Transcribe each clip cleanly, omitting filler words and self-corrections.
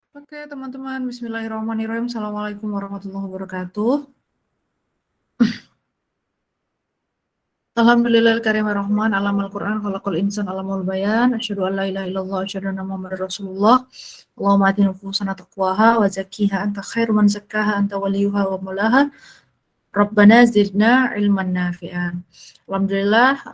Oke, teman-teman, bismillahirrahmanirrahim. Assalamualaikum warahmatullahi wabarakatuh. Alhamdulillahil karim ar-rahman, alamal Qur'an, khalaqal insan, alamul bayan, asyhadu an la ilaha illallah, asyhadu anna Muhammadar Rasulullah. Allahumma ati nufusana taqwaha wa zakkiha anta khairu man zakkaha anta waliyuha wa mulaha. Rabbana zidna ilman nafi'an. Alhamdulillah,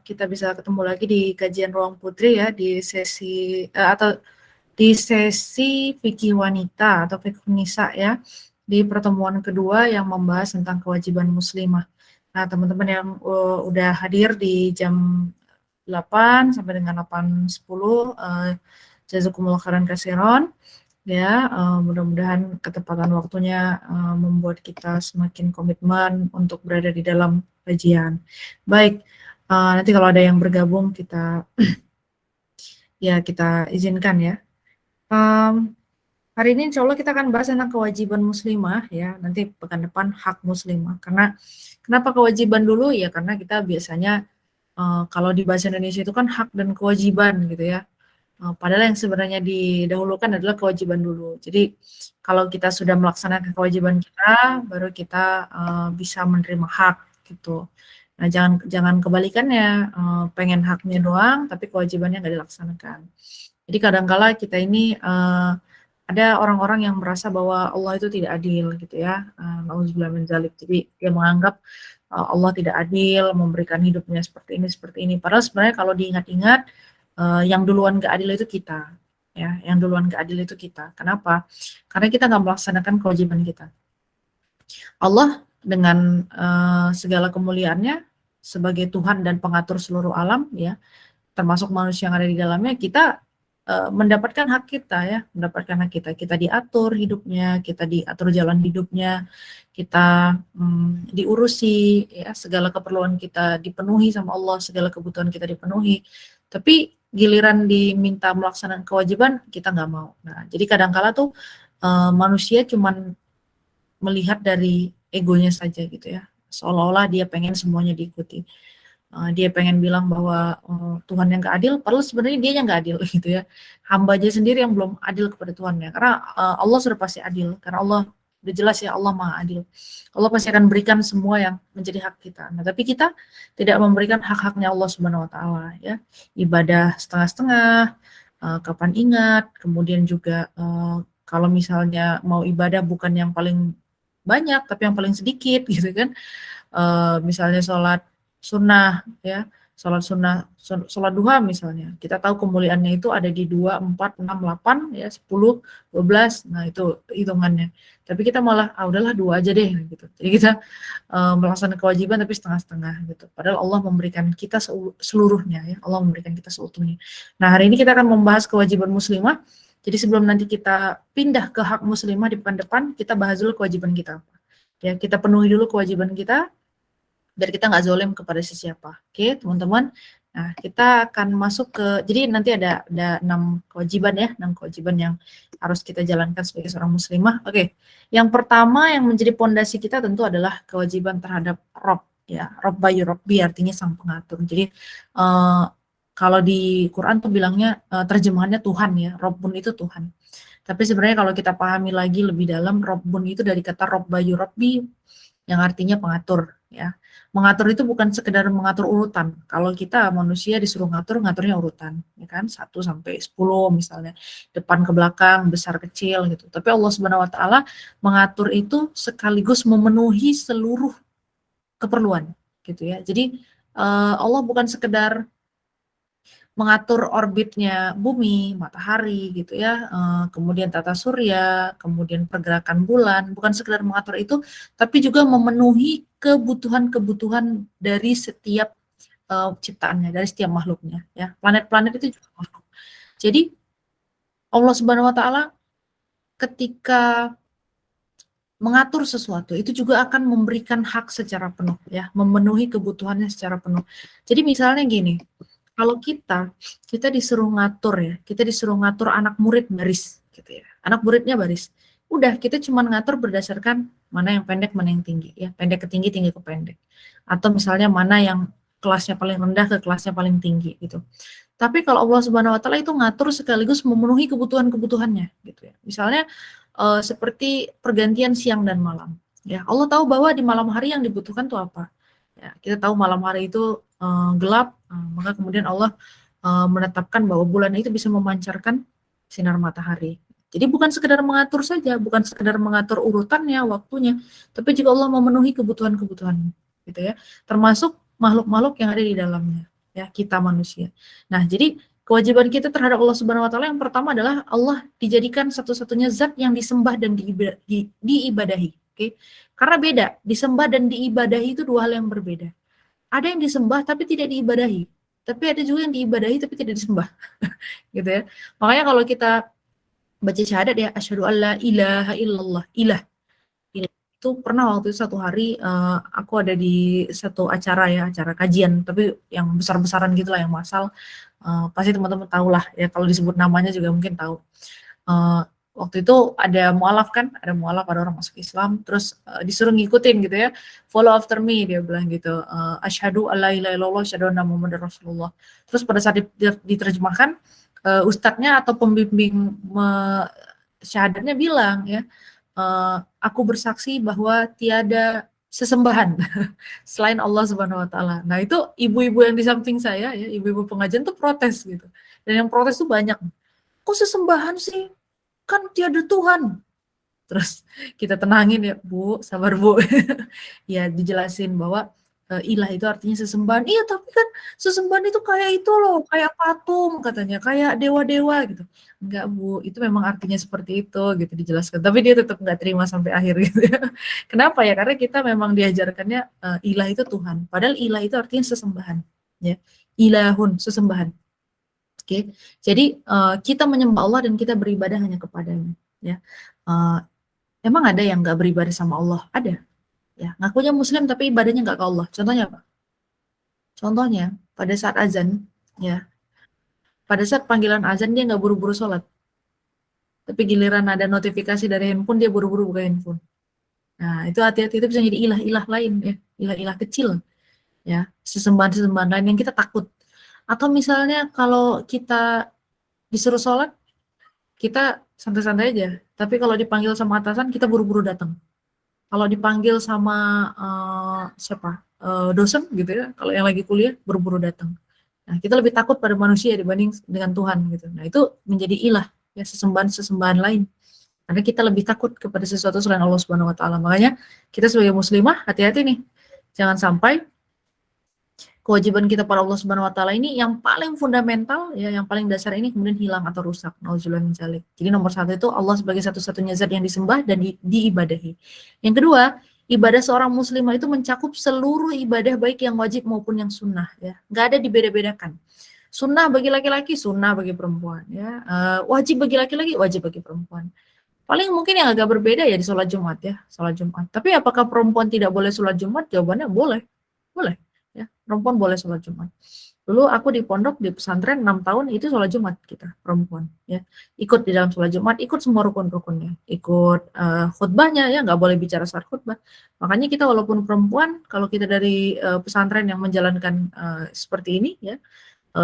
kita bisa ketemu lagi di kajian Ruang Putri ya, di sesi atau di sesi fikih wanita atau fikih nisa ya, di pertemuan kedua yang membahas tentang kewajiban muslimah. Nah, teman-teman yang udah hadir di jam 8 sampai dengan 8.10, jazakumullah khairan katsiran ya, mudah-mudahan ketepatan waktunya membuat kita semakin komitmen untuk berada di dalam kajian. Baik, nanti kalau ada yang bergabung kita ya kita izinkan ya. Hari ini insya Allah kita akan bahas tentang kewajiban muslimah ya, nanti pekan depan hak muslimah. Karena kenapa kewajiban dulu ya, karena kita biasanya kalau di bahasa Indonesia itu kan hak dan kewajiban gitu ya. Padahal yang sebenarnya didahulukan adalah kewajiban dulu. Jadi kalau kita sudah melaksanakan kewajiban kita, baru kita bisa menerima hak gitu. Nah, jangan kebalikannya, pengen haknya doang tapi kewajibannya nggak dilaksanakan. Jadi kadangkala kita ini ada orang-orang yang merasa bahwa Allah itu tidak adil gitu ya. Nauzubillah min dzalik. Jadi dia menganggap Allah tidak adil, memberikan hidupnya seperti ini. Padahal sebenarnya kalau diingat-ingat, yang duluan gak adil itu kita. Ya, yang duluan gak adil itu kita. Kenapa? Karena kita nggak melaksanakan kewajiban kita. Allah dengan segala kemuliaannya sebagai Tuhan dan pengatur seluruh alam ya, termasuk manusia yang ada di dalamnya, kita mendapatkan hak kita ya, mendapatkan hak kita. Kita diatur hidupnya, kita diatur jalan hidupnya, kita diurusi ya, segala keperluan kita dipenuhi sama Allah, segala kebutuhan kita dipenuhi. Tapi giliran diminta melaksanakan kewajiban, kita nggak mau. Nah, jadi kadang-kala tuh manusia cuman melihat dari egonya saja gitu ya, seolah-olah dia pengen semuanya diikuti. Dia pengen bilang bahwa Tuhan yang gak adil, padahal sebenarnya dia yang gak adil gitu ya. Hamba aja sendiri yang belum adil kepada Tuhannya, karena Allah sudah pasti adil, karena Allah udah jelas ya, Allah maha adil. Allah pasti akan berikan semua yang menjadi hak kita. Nah, tapi kita tidak memberikan hak-haknya Allah Subhanahu Wa Taala ya. Ibadah setengah-setengah, kapan ingat, kemudian juga kalau misalnya mau ibadah bukan yang paling banyak, tapi yang paling sedikit gitu kan. Misalnya sholat sunnah ya, sholat duha misalnya, kita tahu kemuliaannya itu ada di 2, 4, 6, 8 ya, 10, 12, nah itu hitungannya. Tapi kita malah udahlah 2 aja deh gitu. Jadi kita melaksanakan kewajiban tapi setengah-setengah gitu. Padahal Allah memberikan kita seluruhnya ya, Allah memberikan kita seutuhnya. Nah, hari ini kita akan membahas kewajiban muslimah. Jadi sebelum nanti kita pindah ke hak muslimah di pekan depan, kita bahas dulu kewajiban kita. Ya, kita penuhi dulu kewajiban kita biar kita nggak zolim kepada sesiapa. Oke, teman-teman. Nah, kita akan masuk ke, jadi nanti ada 6 kewajiban ya, 6 kewajiban yang harus kita jalankan sebagai seorang muslimah. Oke, yang pertama yang menjadi pondasi kita tentu adalah kewajiban terhadap Rob ya, Robbayu Robbi artinya sang pengatur. Jadi kalau di Quran tuh bilangnya terjemahannya Tuhan ya, Robbun itu Tuhan. Tapi sebenarnya kalau kita pahami lagi lebih dalam, Robbun itu dari kata Robbayu Robbi yang artinya pengatur ya. Mengatur itu bukan sekedar mengatur urutan. Kalau kita manusia disuruh ngatur, ngaturnya urutan, ya kan? 1 sampai 10 misalnya, depan ke belakang, besar kecil gitu. Tapi Allah Subhanahu wa taala mengatur itu sekaligus memenuhi seluruh keperluan gitu ya. Jadi Allah bukan sekedar mengatur orbitnya bumi, matahari gitu ya, kemudian tata surya, kemudian pergerakan bulan, bukan sekedar mengatur itu, tapi juga memenuhi kebutuhan-kebutuhan dari setiap ciptaannya, dari setiap makhluknya ya. Planet-planet itu juga makhluk. Jadi Allah Subhanahu wa taala ketika mengatur sesuatu itu juga akan memberikan hak secara penuh ya, memenuhi kebutuhannya secara penuh. Jadi misalnya gini, kalau kita disuruh ngatur ya, kita disuruh ngatur anak murid baris gitu ya. Anak muridnya baris. Udah, kita cuma ngatur berdasarkan mana yang pendek, mana yang tinggi ya. Pendek ke tinggi, tinggi ke pendek. Atau misalnya mana yang kelasnya paling rendah ke kelasnya paling tinggi gitu. Tapi kalau Allah Subhanahu wa taala itu ngatur sekaligus memenuhi kebutuhan-kebutuhannya gitu ya. Misalnya seperti pergantian siang dan malam. Ya, Allah tahu bahwa di malam hari yang dibutuhkan tuh apa. Ya, kita tahu malam hari itu gelap, maka kemudian Allah menetapkan bahwa bulan itu bisa memancarkan sinar matahari. Jadi bukan sekedar mengatur saja, bukan sekedar mengatur urutannya, waktunya, tapi juga Allah memenuhi kebutuhan-kebutuhan gitu ya. Termasuk makhluk-makhluk yang ada di dalamnya, ya, kita manusia. Nah, jadi kewajiban kita terhadap Allah Subhanahu wa taala yang pertama adalah Allah dijadikan satu-satunya zat yang disembah dan diibadahi, oke? Karena beda, disembah dan diibadahi itu dua hal yang berbeda. Ada yang disembah tapi tidak diibadahi, tapi ada juga yang diibadahi tapi tidak disembah, gitu ya. Makanya kalau kita baca syahadat ya, asyhadu alla ilaha illallah, ilah. Itu pernah waktu itu satu hari aku ada di satu acara ya, acara kajian, tapi yang besar-besaran gitulah, yang massal. Pasti teman-teman tahu lah ya, kalau disebut namanya juga mungkin tahu. Waktu itu ada mualaf kan, ada mualaf, ada orang masuk Islam, terus disuruh ngikutin gitu ya, follow after me, dia bilang gitu, asyhadu alla ilaha illallah, asyhadu anna muhammadar rasulullah. Terus pada saat diterjemahkan, ustadznya atau pembimbing syahadatnya bilang ya, aku bersaksi bahwa tiada sesembahan selain Allah Subhanahu wa taala. Nah, itu ibu-ibu yang di samping saya ya, ibu-ibu pengajian tuh protes gitu. Dan yang protes tuh banyak. Kok sesembahan sih? Kan tiada Tuhan. Terus kita tenangin ya, Bu, sabar Bu. Ya dijelasin bahwa ilah itu artinya sesembahan. Iya, tapi kan sesembahan itu kayak itu loh, kayak patung katanya, kayak dewa-dewa gitu. Enggak Bu, itu memang artinya seperti itu gitu dijelaskan. Tapi dia tetap nggak terima sampai akhir gitu ya. Kenapa ya? Karena kita memang diajarkannya ilah itu Tuhan. Padahal ilah itu artinya sesembahan. Ya, ilahun, sesembahan. Oke, jadi kita menyembah Allah dan kita beribadah hanya kepadanya. Ya, emang ada yang nggak beribadah sama Allah? Ada. Ya, ngakunya Muslim tapi ibadahnya nggak ke Allah. Contohnya apa? Contohnya pada saat azan, ya, pada saat panggilan azan dia nggak buru-buru sholat, tapi giliran ada notifikasi dari handphone dia buru-buru buka handphone. Nah, itu hati-hati, itu bisa jadi ilah-ilah lain ya, ilah-ilah kecil, ya, sesembahan-sesembahan lain yang kita takut. Atau misalnya kalau kita disuruh sholat, kita santai-santai aja. Tapi kalau dipanggil sama atasan, kita buru-buru datang. Kalau dipanggil sama siapa? Dosen gitu ya, kalau yang lagi kuliah buru-buru datang. Nah, kita lebih takut pada manusia dibanding dengan Tuhan gitu. Nah, itu menjadi ilah ya, sesembahan-sesembahan lain. Karena kita lebih takut kepada sesuatu selain Allah Subhanahu wa taala. Makanya kita sebagai muslimah hati-hati nih. Jangan sampai kewajiban kita pada Allah Subhanahu wa taala ini yang paling fundamental ya, yang paling dasar ini kemudian hilang atau rusak. Nauzubillah min dzalik. Jadi nomor satu itu Allah sebagai satu-satunya zat yang disembah dan diibadahi. Yang kedua, ibadah seorang muslimah itu mencakup seluruh ibadah baik yang wajib maupun yang sunnah ya. Enggak ada dibeda-bedakan. Sunnah bagi laki-laki, sunnah bagi perempuan ya. Wajib bagi laki-laki, wajib bagi perempuan. Paling mungkin yang agak berbeda ya di sholat Jumat ya, sholat Jumat. Tapi apakah perempuan tidak boleh sholat Jumat? Jawabannya boleh. Boleh. Ya, perempuan boleh sholat Jumat. Dulu aku di pondok di pesantren 6 tahun itu sholat Jumat kita perempuan ya, ikut di dalam sholat Jumat, ikut semua rukun-rukunnya, ikut khutbahnya ya, nggak boleh bicara saat khutbah. Makanya kita walaupun perempuan, kalau kita dari pesantren yang menjalankan seperti ini ya,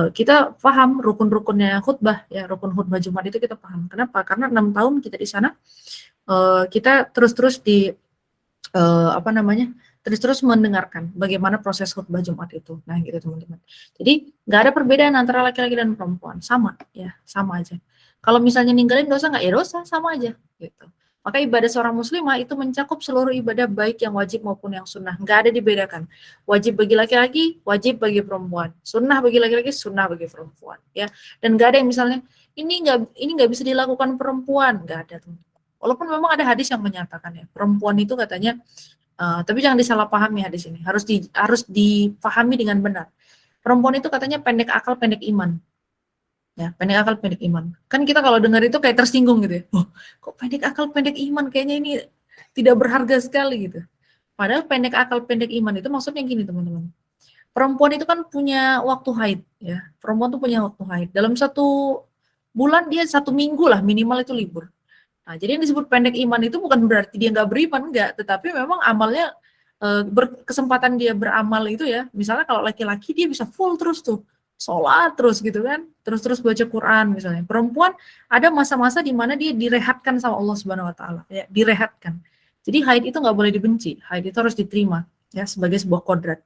kita paham rukun-rukunnya khutbah ya, rukun khutbah Jumat itu kita paham. Kenapa? Karena 6 tahun kita di sana, kita terus-terus di apa namanya, terus-terus mendengarkan bagaimana proses khutbah Jumat itu. Nah, gitu teman-teman. Jadi nggak ada perbedaan antara laki-laki dan perempuan, sama ya, sama aja. Kalau misalnya ninggalin dosa nggak, ya dosa, sama aja gitu. Maka ibadah seorang muslimah itu mencakup seluruh ibadah baik yang wajib maupun yang sunnah, nggak ada dibedakan. Wajib bagi laki-laki, wajib bagi perempuan. Sunnah bagi laki-laki, sunnah bagi perempuan. Ya, dan nggak ada yang misalnya ini nggak bisa dilakukan perempuan, nggak ada teman. Walaupun memang ada hadis yang menyatakan ya, perempuan itu katanya, tapi jangan disalahpahami hadis ini, harus dipahami dengan benar. Perempuan itu katanya pendek akal, pendek iman. Ya, pendek akal, pendek iman. Kan kita kalau dengar itu kayak tersinggung gitu ya. Oh, kok pendek akal, pendek iman? Kayaknya ini tidak berharga sekali gitu. Padahal pendek akal, pendek iman itu maksudnya gini teman-teman. Perempuan itu kan punya waktu haid ya. Perempuan tuh punya waktu haid. Dalam 1 bulan dia 1 minggu lah minimal itu libur. Nah, jadi yang disebut pendek iman itu bukan berarti dia nggak beriman, enggak, tetapi memang amalnya kesempatan dia beramal itu ya, misalnya kalau laki-laki dia bisa full terus tuh, sholat terus gitu kan, terus baca Quran misalnya. Perempuan ada masa-masa di mana dia direhatkan sama Allah Subhanahu Wa Taala, ya direhatkan. Jadi haid itu nggak boleh dibenci, haid itu harus diterima ya sebagai sebuah kodrat.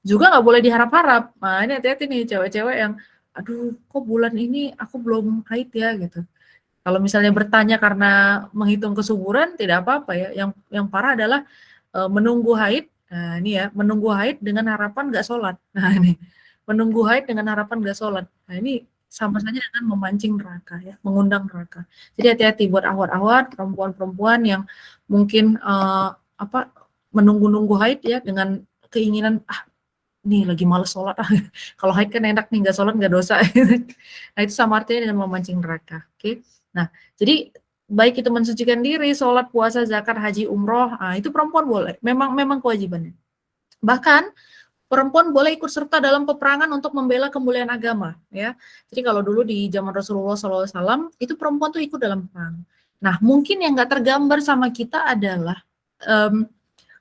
Juga nggak boleh diharap-harap. Nah ini hati-hati nih cewek-cewek yang, aduh kok bulan ini aku belum haid ya gitu. Kalau misalnya bertanya karena menghitung kesuburan tidak apa-apa ya. Yang parah adalah menunggu haid. Nah, ini ya, menunggu haid dengan harapan nggak sholat. Nah, ini menunggu haid dengan harapan nggak sholat. Nah, ini sama saja dengan memancing neraka ya, mengundang neraka. Jadi hati-hati buat ahwat-ahwat, perempuan-perempuan yang mungkin apa menunggu-nunggu haid ya dengan keinginan nih lagi males sholat kalau haid kan enak nih nggak sholat nggak dosa. Nah itu sama artinya dengan memancing neraka. Oke. Nah jadi baik itu mensucikan diri, sholat, puasa, zakat, haji, umroh, itu perempuan boleh. Memang kewajibannya. Bahkan perempuan boleh ikut serta dalam peperangan untuk membela kemuliaan agama. Ya. Jadi kalau dulu di zaman Rasulullah SAW itu perempuan tuh ikut dalam perang. Nah mungkin yang nggak tergambar sama kita adalah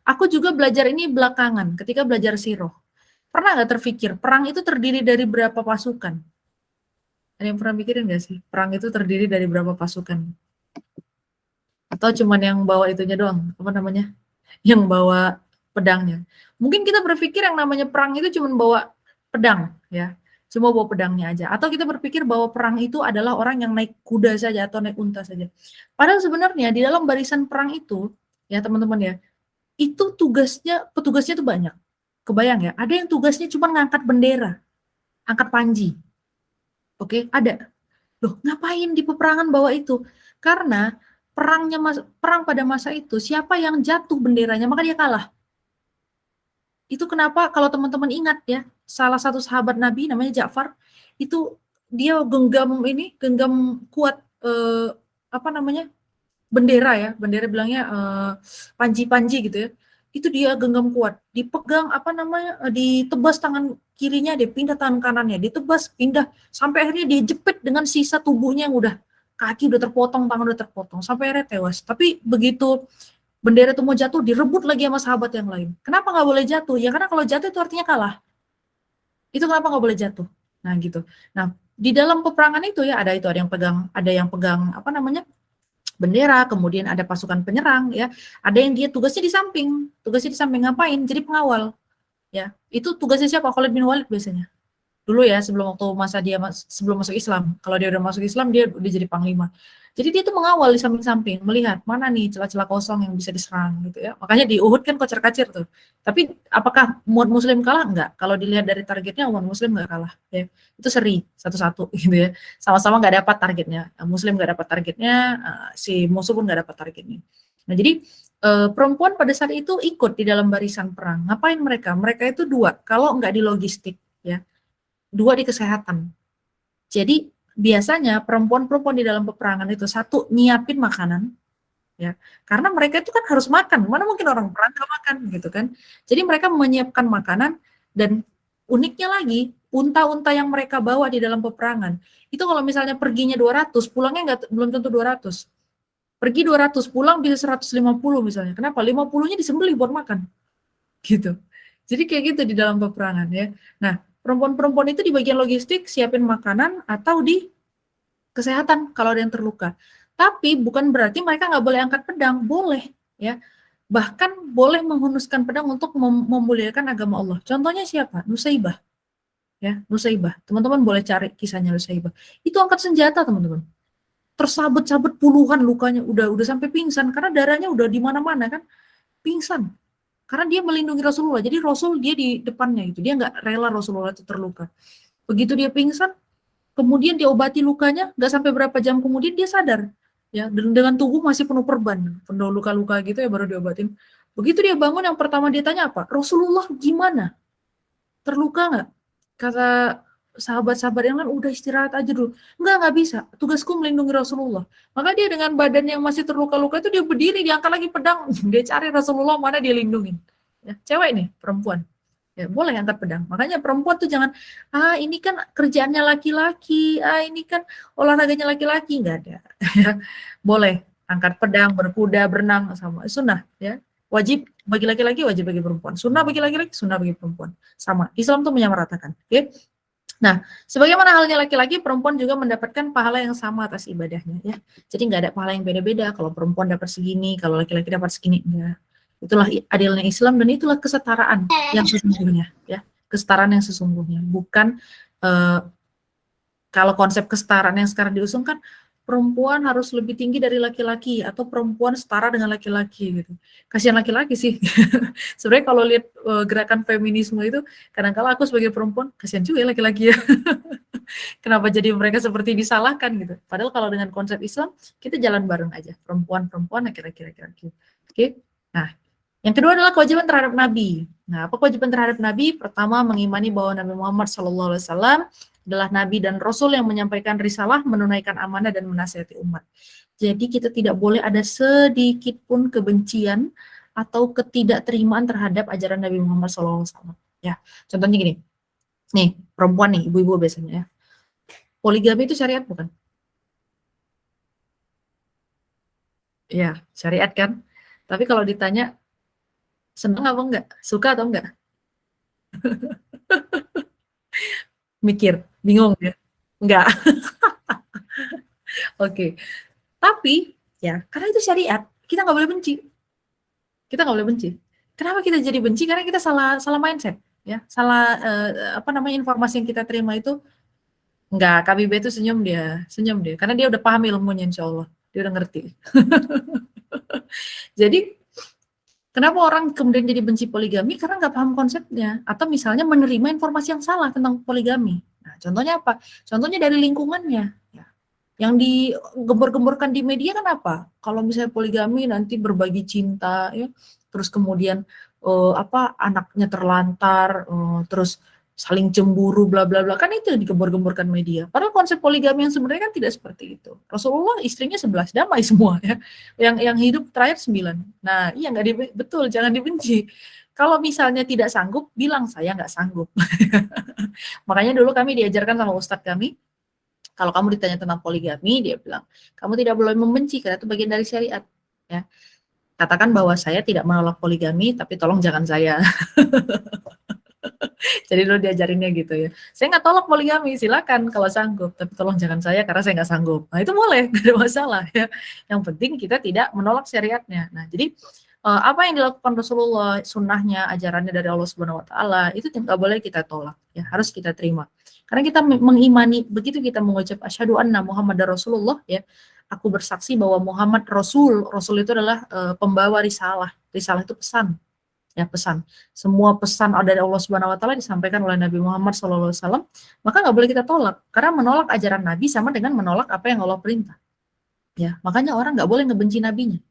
aku juga belajar ini belakangan ketika belajar siroh. Pernah nggak terpikir, perang itu terdiri dari berapa pasukan? Ada yang pernah mikirin nggak sih? Perang itu terdiri dari berapa pasukan? Atau cuman yang bawa itunya doang? Apa namanya? Yang bawa pedangnya. Mungkin kita berpikir yang namanya perang itu cuman bawa pedang, ya. Cuma bawa pedangnya aja. Atau kita berpikir bahwa perang itu adalah orang yang naik kuda saja atau naik unta saja. Padahal sebenarnya di dalam barisan perang itu, ya teman-teman ya, itu petugasnya tuh banyak. Kebayang ya, ada yang tugasnya cuma ngangkat bendera, angkat panji. Oke, ada. Loh, ngapain di peperangan bawa itu? Karena perang pada masa itu, siapa yang jatuh benderanya, maka dia kalah. Itu kenapa kalau teman-teman ingat ya, salah satu sahabat Nabi namanya Ja'far, itu dia genggam kuat apa namanya? Bendera ya, bendera bilangnya panji-panji gitu ya. Itu dia genggam kuat, dipegang apa namanya? Ditebas tangan kirinya, dia pindah tangan kanannya, ditebas, pindah sampai akhirnya dia jepit dengan sisa tubuhnya yang udah kaki udah terpotong, tangan udah terpotong, sampai akhirnya tewas. Tapi begitu bendera itu mau jatuh, direbut lagi sama sahabat yang lain. Kenapa nggak boleh jatuh? Ya karena kalau jatuh itu artinya kalah. Itu kenapa nggak boleh jatuh? Nah gitu. Nah di dalam peperangan itu ya ada yang pegang apa namanya bendera, kemudian ada pasukan penyerang ya. Ada yang dia tugasnya di samping ngapain? Jadi pengawal. Ya, itu tugasnya siapa? Khalid bin Walid biasanya. Dulu ya sebelum masuk Islam. Kalau dia udah masuk Islam dia udah jadi panglima. Jadi dia tuh mengawal di samping-samping, melihat mana nih celah-celah kosong yang bisa diserang gitu ya. Makanya di Uhud kan kocar-kacir tuh. Tapi apakah umat muslim kalah? Enggak. Kalau dilihat dari targetnya umat muslim enggak kalah ya. Itu seri satu-satu gitu ya. Sama-sama enggak dapat targetnya. Muslim enggak dapat targetnya, si musuh pun enggak dapat targetnya. Nah, jadi perempuan pada saat itu ikut di dalam barisan perang. Ngapain mereka? Mereka itu dua, kalau enggak di logistik ya. Dua di kesehatan. Jadi biasanya perempuan-perempuan di dalam peperangan itu satu nyiapin makanan, ya karena mereka itu kan harus makan. Mana mungkin orang perang nggak makan gitu kan? Jadi mereka menyiapkan makanan dan uniknya lagi unta-unta yang mereka bawa di dalam peperangan itu kalau misalnya perginya 200, pulangnya belum tentu 200. Pergi 200, pulang bisa 150 misalnya. Kenapa? 50-nya disembelih buat makan. Gitu. Jadi kayak gitu di dalam peperangan ya. Nah, perempuan-perempuan itu di bagian logistik siapin makanan atau di kesehatan kalau ada yang terluka. Tapi bukan berarti mereka nggak boleh angkat pedang, boleh ya. Bahkan boleh menghunuskan pedang untuk memuliakan agama Allah. Contohnya siapa? Nusaibah. Ya, Nusaibah. Teman-teman boleh cari kisahnya Nusaibah. Itu angkat senjata, teman-teman. Tersabet-sabet puluhan lukanya, udah sampai pingsan karena darahnya udah di mana-mana kan. Pingsan. Karena dia melindungi Rasulullah. Jadi Rasul dia di depannya gitu. Dia nggak rela Rasulullah itu terluka. Begitu dia pingsan, kemudian diobati lukanya, nggak sampai berapa jam kemudian dia sadar. Ya, dengan tubuh masih penuh perban, penuh luka-luka gitu ya baru diobatin. Begitu dia bangun yang pertama dia tanya apa? Rasulullah gimana? Terluka nggak? Kata sahabat-sahabat yang lain, udah istirahat aja dulu. Nggak bisa. Tugasku melindungi Rasulullah. Maka dia dengan badan yang masih terluka-luka itu dia berdiri, diangkat lagi pedang. Dia cari Rasulullah mana dia lindungin. Ya, cewek nih, perempuan. Ya, boleh angkat pedang. Makanya perempuan tuh jangan, ini kan kerjaannya laki-laki, ini kan olahraganya laki-laki. Nggak ada. Boleh angkat pedang, berkuda, berenang, sama sunnah. Ya. Wajib bagi laki-laki, wajib bagi perempuan. Sunnah bagi laki-laki, sunnah bagi perempuan. Sama. Islam tuh menyamaratakan. Oke? Nah, sebagaimana halnya laki-laki, perempuan juga mendapatkan pahala yang sama atas ibadahnya, ya. Jadi nggak ada pahala yang beda-beda. Kalau perempuan dapat segini, kalau laki-laki dapat segini, enggak. Itulah adilnya Islam dan itulah kesetaraan yang sesungguhnya, ya. Kesetaraan yang sesungguhnya, bukan kalau konsep kesetaraan yang sekarang diusungkan, perempuan harus lebih tinggi dari laki-laki atau perempuan setara dengan laki-laki gitu. Kasihan laki-laki sih. Sebenarnya kalau lihat gerakan feminisme itu, kadang-kala aku sebagai perempuan kasihan juga ya laki-laki ya. Kenapa jadi mereka seperti disalahkan gitu. Padahal kalau dengan konsep Islam, kita jalan bareng aja. Perempuan-perempuan, laki-laki laki-laki. Oke. Nah, yang kedua adalah kewajiban terhadap Nabi. Nah, apa kewajiban terhadap Nabi? Pertama, mengimani bahwa Nabi Muhammad SAW adalah Nabi dan Rasul yang menyampaikan risalah, menunaikan amanah, dan menasihati umat. Jadi kita tidak boleh ada sedikit pun kebencian atau ketidakterimaan terhadap ajaran Nabi Muhammad SAW. Ya, contohnya gini. Nih, perempuan nih, ibu-ibu biasanya ya. Poligami itu syariat bukan? Ya, syariat kan? Tapi kalau ditanya, senang apa enggak? Suka atau enggak? Mikir, bingung ya? Enggak. Oke. Tapi, ya, karena itu syariat, kita nggak boleh benci. Kita nggak boleh benci. Kenapa kita jadi benci? Karena kita salah salah mindset, ya. Salah, apa namanya, informasi yang kita terima itu, enggak, KBB itu senyum dia. Karena dia udah paham ilmunya insya Allah. Dia udah ngerti. Jadi, kenapa orang kemudian jadi benci poligami? Karena nggak paham konsepnya. Atau misalnya menerima informasi yang salah tentang poligami. Nah, contohnya apa? Contohnya dari lingkungannya. Ya. Yang digembor-gemborkan di media kan apa? Kalau misalnya poligami nanti berbagi cinta, ya, terus kemudian apa anaknya terlantar, terus saling cemburu, bla bla bla, kan itu yang digembor-gemborkan media. Padahal konsep poligami yang sebenarnya kan tidak seperti itu. Rasulullah istrinya 11 damai semua ya. Yang hidup terakhir 9. Nah, iya nggak betul, jangan dibenci. Kalau misalnya tidak sanggup, bilang saya nggak sanggup. Makanya dulu kami diajarkan sama ustadz kami, kalau kamu ditanya tentang poligami, dia bilang, kamu tidak boleh membenci karena itu bagian dari syariat. Ya. Katakan bahwa saya tidak menolak poligami, tapi tolong jangan saya. Jadi dulu diajarinnya gitu ya. Saya nggak tolak poligami, silakan kalau sanggup, tapi tolong jangan saya karena saya nggak sanggup. Nah itu boleh, nggak ada masalah ya. Yang penting kita tidak menolak syariatnya. Nah jadi apa yang dilakukan Rasulullah, sunnahnya, ajarannya dari Allah Subhanahu Wa Taala itu nggak boleh kita tolak, ya harus kita terima. Karena kita mengimani, begitu kita mengucap asyhadu anna Muhammadar Rasulullah, ya, aku bersaksi bahwa Muhammad Rasul. Rasul itu adalah pembawa risalah. Risalah itu pesan, ya pesan. Semua pesan dari Allah Subhanahu Wa Taala disampaikan oleh Nabi Muhammad SAW, maka nggak boleh kita tolak. Karena menolak ajaran Nabi sama dengan menolak apa yang Allah perintah. Ya, makanya orang nggak boleh ngebenci nabinya.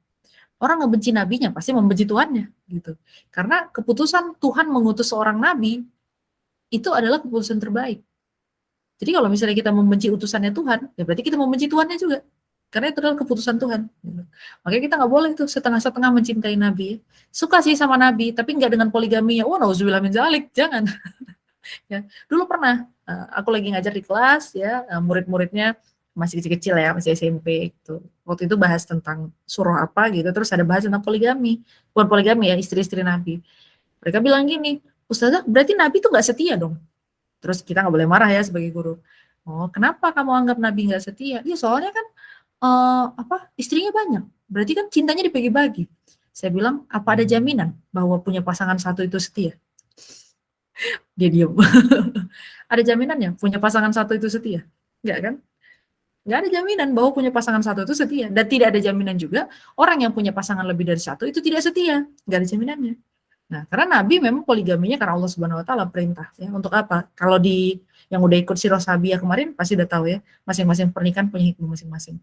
Orang ngebenci nabinya pasti membenci Tuhannya, gitu. Karena keputusan Tuhan mengutus seorang nabi itu adalah keputusan terbaik. Jadi kalau misalnya kita membenci utusannya Tuhan, ya berarti kita membenci Tuhannya juga. Karena itu adalah keputusan Tuhan. Gitu. Makanya kita nggak boleh tuh setengah-setengah mencintai Nabi. Suka sih sama Nabi, tapi nggak dengan poligaminya. Oh, nauzubillah min zalik, jangan. Ya, dulu pernah aku lagi ngajar di kelas ya, murid-muridnya masih kecil-kecil ya, masih SMP gitu. Waktu itu bahas tentang surah apa gitu, terus ada bahas tentang poligami. Bukan poligami ya, istri-istri Nabi. Mereka bilang gini, Ustazah, berarti Nabi tuh nggak setia dong? Terus kita nggak boleh marah ya sebagai guru. Oh, kenapa kamu anggap Nabi nggak setia? Ya soalnya kan apa istrinya banyak, berarti kan cintanya dibagi-bagi. Saya bilang, apa ada jaminan bahwa punya pasangan satu itu setia? Dia diam. Ada jaminannya punya pasangan satu itu setia? Enggak kan? Enggak ada jaminan bahwa punya pasangan satu itu setia. Dan tidak ada jaminan juga orang yang punya pasangan lebih dari satu itu tidak setia. Enggak ada jaminannya. Nah, karena Nabi memang poligaminya karena Allah Subhanahu Wa Taala perintah. Ya, untuk apa? Kalau di yang udah ikut Sirah Sabiyah kemarin pasti udah tahu ya. Masing-masing pernikahan punya hikmah masing-masing.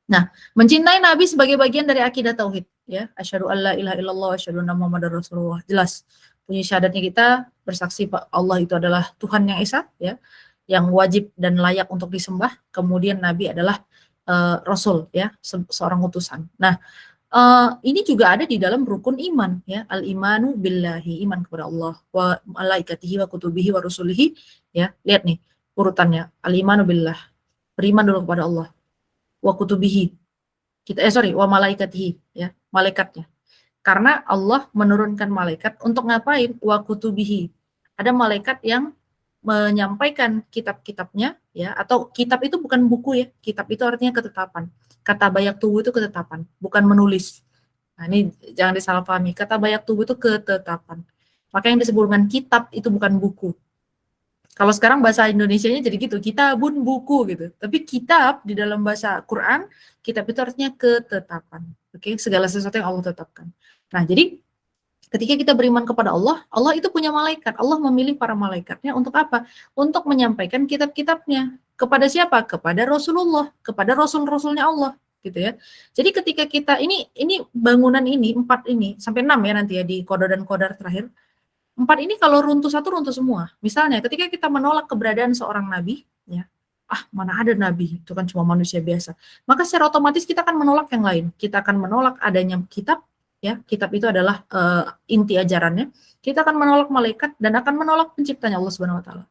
Nah, mencintai Nabi sebagai bagian dari akidah tauhid, ya. Asyhadu alla ilaha illallah wa asyhadu anna Muhammadar Rasulullah. Jelas. Punya syahadatnya kita bersaksi Pak Allah itu adalah Tuhan yang esa, ya, yang wajib dan layak untuk disembah. Kemudian Nabi adalah Rasul, ya, seorang utusan. Nah, ini juga ada di dalam rukun iman, ya, al-imanu billahi, iman kepada Allah, wa malaikatihi wa kutubihi wa rusulihi, ya. Lihat nih urutannya, al-imanu billah, beriman dulu kepada Allah, wa kutubihi, kita sorry, wa malaikatihi, ya, malaikatnya. Karena Allah menurunkan malaikat untuk ngapain? Wa kutubihi. Ada malaikat yang menyampaikan kitab-kitabnya, ya, atau kitab itu bukan buku ya, kitab itu artinya ketetapan. Kata bayak tubuh itu ketetapan, bukan menulis. Nah, ini jangan disalahpahami. Kata bayak tubuh itu ketetapan. Maka yang disebut dengan kitab itu bukan buku. Kalau sekarang bahasa Indonesianya jadi gitu, kitabun buku gitu. Tapi kitab di dalam bahasa Quran, kitab itu artinya ketetapan. Oke, segala sesuatu yang Allah tetapkan. Nah, jadi ketika kita beriman kepada Allah, Allah itu punya malaikat. Allah memilih para malaikatnya untuk apa? Untuk menyampaikan kitab-kitabnya. Kepada siapa? Kepada Rasulullah, kepada Rasul-Rasulnya Allah, gitu ya. Jadi ketika kita ini bangunan ini 4 ini sampai 6 ya nanti ya di Qadar dan Qadar terakhir. 4 ini kalau runtuh satu runtuh semua. Misalnya ketika kita menolak keberadaan seorang nabi, ya, mana ada nabi, itu kan cuma manusia biasa. Maka secara otomatis kita akan menolak yang lain. Kita akan menolak adanya kitab, ya, kitab itu adalah inti ajarannya. Kita akan menolak malaikat dan akan menolak penciptanya Allah Subhanahu wa taala.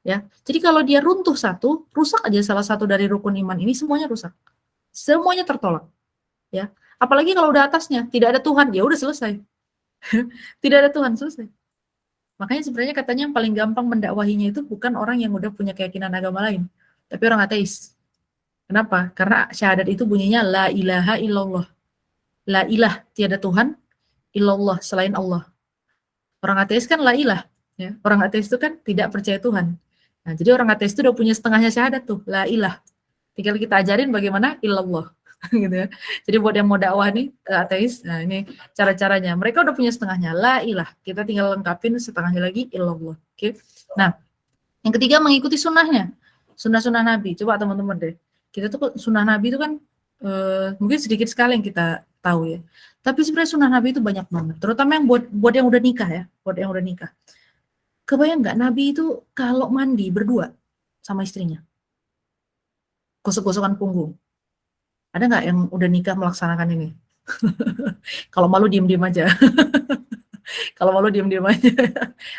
Ya. Jadi kalau dia runtuh satu, rusak aja salah satu dari rukun iman ini, semuanya rusak. Semuanya tertolak, ya. Apalagi kalau udah atasnya tidak ada Tuhan, ya udah selesai. Tidak ada Tuhan, selesai. Makanya sebenarnya katanya yang paling gampang mendakwahinya itu bukan orang yang udah punya keyakinan agama lain, tapi orang ateis. Kenapa? Karena syahadat itu bunyinya la ilaha illallah. La ilah, tiada Tuhan, illallah, selain Allah. Orang ateis kan la ilah, ya. Orang ateis itu kan tidak percaya Tuhan. Nah, jadi orang ateis itu udah punya setengahnya syahadat tuh, la ilah. Tinggal kita ajarin bagaimana illallah. Gitu ya. Jadi buat yang mau dakwah nih ateis, nah ini cara-caranya. Mereka udah punya setengahnya, la ilah. Kita tinggal lengkapin setengahnya lagi illallah. Oke. Nah, yang ketiga mengikuti sunnahnya. Sunnah-sunnah Nabi. Coba teman-teman deh. Kita tuh sunnah Nabi itu kan mungkin sedikit sekali yang kita tahu ya. Tapi sebenarnya sunnah Nabi itu banyak banget. Terutama yang buat yang udah nikah ya, buat yang udah nikah. Kebayang nggak Nabi itu kalau mandi berdua sama istrinya? Gosok-gosokan punggung. Ada nggak yang udah nikah melaksanakan ini? Kalau malu diem-diem aja. Kalau malu diem-diem aja.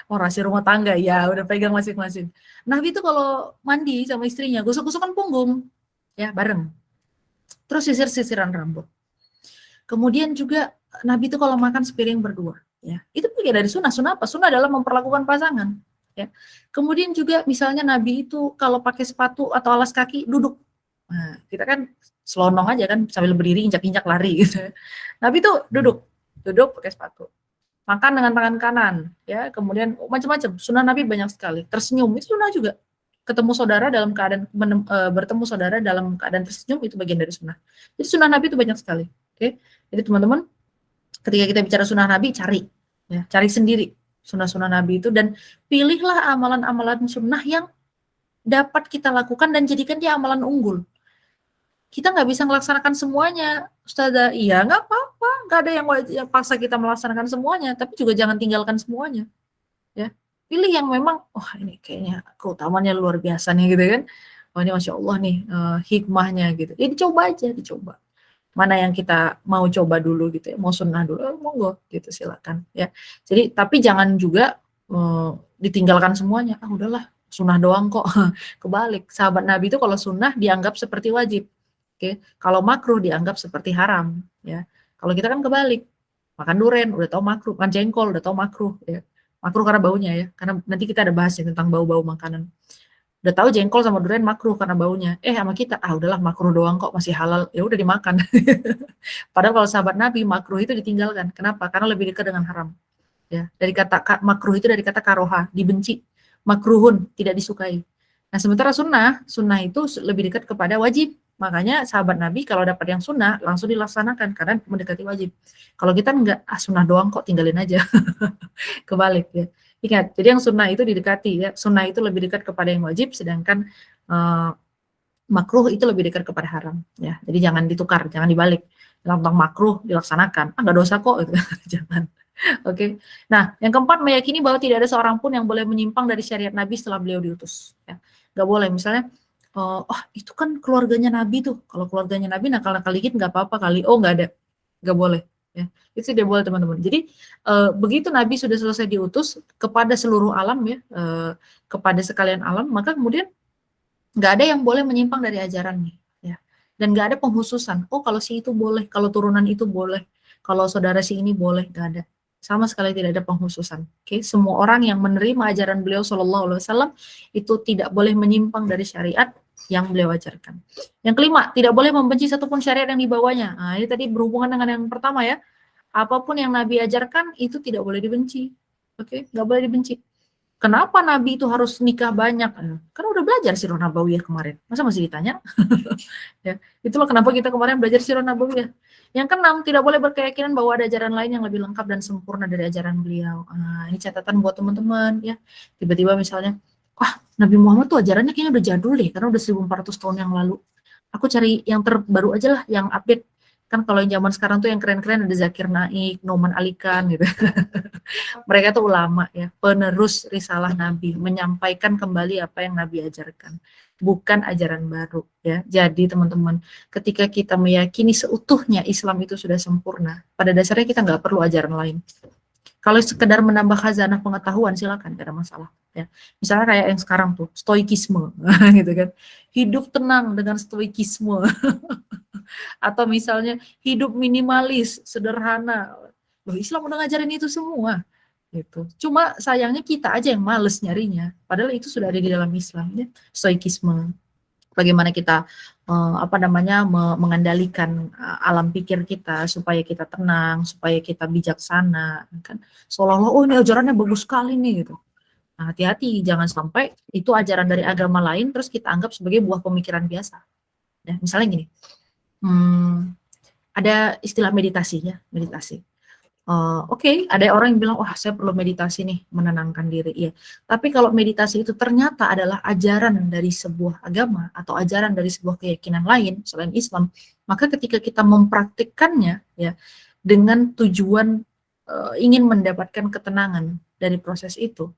Oh, rahasia rumah tangga, ya udah pegang masing-masing. Nabi itu kalau mandi sama istrinya, gosok-gosokan punggung, ya bareng. Terus sisir-sisiran rambut. Kemudian juga Nabi itu kalau makan sepiring berdua, ya. Itu bagian dari sunnah. Sunnah apa? Sunnah adalah memperlakukan pasangan, ya. Kemudian juga misalnya Nabi itu kalau pakai sepatu atau alas kaki duduk. Nah, kita kan selonong aja kan sambil berdiri injak-injak lari gitu. Nabi itu duduk pakai sepatu. Makan dengan tangan kanan, ya. Kemudian macam-macam. Sunnah Nabi banyak sekali. Tersenyum itu sunnah juga. Ketemu saudara dalam keadaan bertemu saudara dalam keadaan tersenyum itu bagian dari sunnah. Jadi sunnah Nabi itu banyak sekali. Oke. Jadi teman-teman, ketika kita bicara sunnah Nabi, cari sendiri sunnah-sunnah Nabi itu dan pilihlah amalan-amalan sunnah yang dapat kita lakukan dan jadikan dia amalan unggul. Kita nggak bisa melaksanakan semuanya, Ustazah. Iya, nggak apa-apa, nggak ada yang paksa kita melaksanakan semuanya, tapi juga jangan tinggalkan semuanya, ya. Pilih yang memang, ini kayaknya keutamaannya luar biasa nih, gitu kan. Oh, ini Masya Allah nih, hikmahnya gitu. Ya dicoba aja, dicoba. Mana yang kita mau coba dulu gitu ya, mau sunnah dulu, monggo gitu, silakan ya. Jadi tapi jangan juga ditinggalkan semuanya. Udahlah, sunnah doang kok. Kebalik, sahabat Nabi itu kalau sunnah dianggap seperti wajib. Oke, kalau makruh dianggap seperti haram, ya. Kalau kita kan kebalik, makan durian udah tahu makruh, makan jengkol udah tahu makruh, ya. Makruh karena baunya ya, karena nanti kita ada bahas ya tentang bau-bau makanan. Udah tahu jengkol sama durian makruh karena baunya. Sama kita, udahlah makruh doang kok, masih halal, ya udah dimakan. Padahal kalau sahabat Nabi makruh itu ditinggalkan. Kenapa? Karena lebih dekat dengan haram. Ya, dari kata makruh itu dari kata karoha, dibenci. Makruhun, tidak disukai. Nah, sementara sunnah itu lebih dekat kepada wajib. Makanya sahabat Nabi kalau dapat yang sunnah langsung dilaksanakan karena mendekati wajib. Kalau kita enggak, sunnah doang kok, tinggalin aja. Kebalik ya. Ingat, jadi yang sunnah itu didekati ya. Sunnah itu lebih dekat kepada yang wajib, sedangkan makruh itu lebih dekat kepada haram ya. Jadi jangan ditukar, jangan dibalik. Tentang makruh dilaksanakan, enggak dosa kok gitu. Jangan. Oke. Nah, yang keempat meyakini bahwa tidak ada seorang pun yang boleh menyimpang dari syariat Nabi setelah beliau diutus ya. Enggak boleh misalnya itu kan keluarganya Nabi tuh. Kalau keluarganya Nabi nakal-nakal dikit nggak apa-apa kali. Nggak ada. Nggak boleh. Ya. Itu tidak boleh teman-teman. Jadi begitu Nabi sudah selesai diutus kepada seluruh alam ya, kepada sekalian alam, maka kemudian nggak ada yang boleh menyimpang dari ajarannya. Ya. Dan nggak ada penghususan. Kalau si itu boleh, kalau turunan itu boleh. kalau saudara si ini boleh, nggak ada. Sama sekali tidak ada penghususan. Oke, semua orang yang menerima ajaran beliau Shallallahu Alaihi Wasallam itu tidak boleh menyimpang dari syariat yang beliau ajarkan. Yang kelima, tidak boleh membenci satupun syariat yang dibawanya. Nah, ini tadi berhubungan dengan yang pertama ya. Apapun yang Nabi ajarkan itu tidak boleh dibenci. Oke, nggak boleh dibenci. Kenapa Nabi itu harus nikah banyak? Kan udah belajar Sirah Nabawiyah kemarin. Masa masih ditanya? Ya, itulah kenapa kita kemarin belajar Sirah Nabawiyah. Yang keenam, tidak boleh berkeyakinan bahwa ada ajaran lain yang lebih lengkap dan sempurna dari ajaran beliau. Nah, ini catatan buat teman-teman ya. Tiba-tiba misalnya, wah, Nabi Muhammad tuh ajarannya kayaknya udah jadul deh, karena udah 1400 tahun yang lalu. Aku cari yang terbaru aja lah, yang update. Kan kalau yang zaman sekarang tuh yang keren-keren ada Zakir Naik, Noman Alikan gitu. Mereka tuh ulama ya, penerus risalah Nabi, menyampaikan kembali apa yang Nabi ajarkan, bukan ajaran baru ya. Jadi teman-teman, ketika kita meyakini seutuhnya Islam itu sudah sempurna, pada dasarnya kita nggak perlu ajaran lain. Kalau sekedar menambah khazanah pengetahuan silakan, tidak ada masalah ya. Misalnya kayak yang sekarang tuh stoikisme gitu kan, hidup tenang dengan stoikisme atau misalnya hidup minimalis sederhana. Loh, Islam udah ngajarin itu semua gitu. Cuma sayangnya kita aja yang males nyarinya, padahal itu sudah ada di dalam Islam ya. Stoikisme, bagaimana kita mengendalikan alam pikir kita supaya kita tenang, supaya kita bijaksana kan. Seolah-olah oh ini ajarannya bagus sekali nih gitu. Nah, hati-hati jangan sampai itu ajaran dari agama lain terus kita anggap sebagai buah pemikiran biasa. Ya, misalnya gini. Ada istilah meditasinya, meditasi. Oke, ada orang yang bilang, wah saya perlu meditasi nih, menenangkan diri. Iya. Tapi kalau meditasi itu ternyata adalah ajaran dari sebuah agama atau ajaran dari sebuah keyakinan lain selain Islam, maka ketika kita mempraktikkannya ya dengan tujuan ingin mendapatkan ketenangan dari proses itu,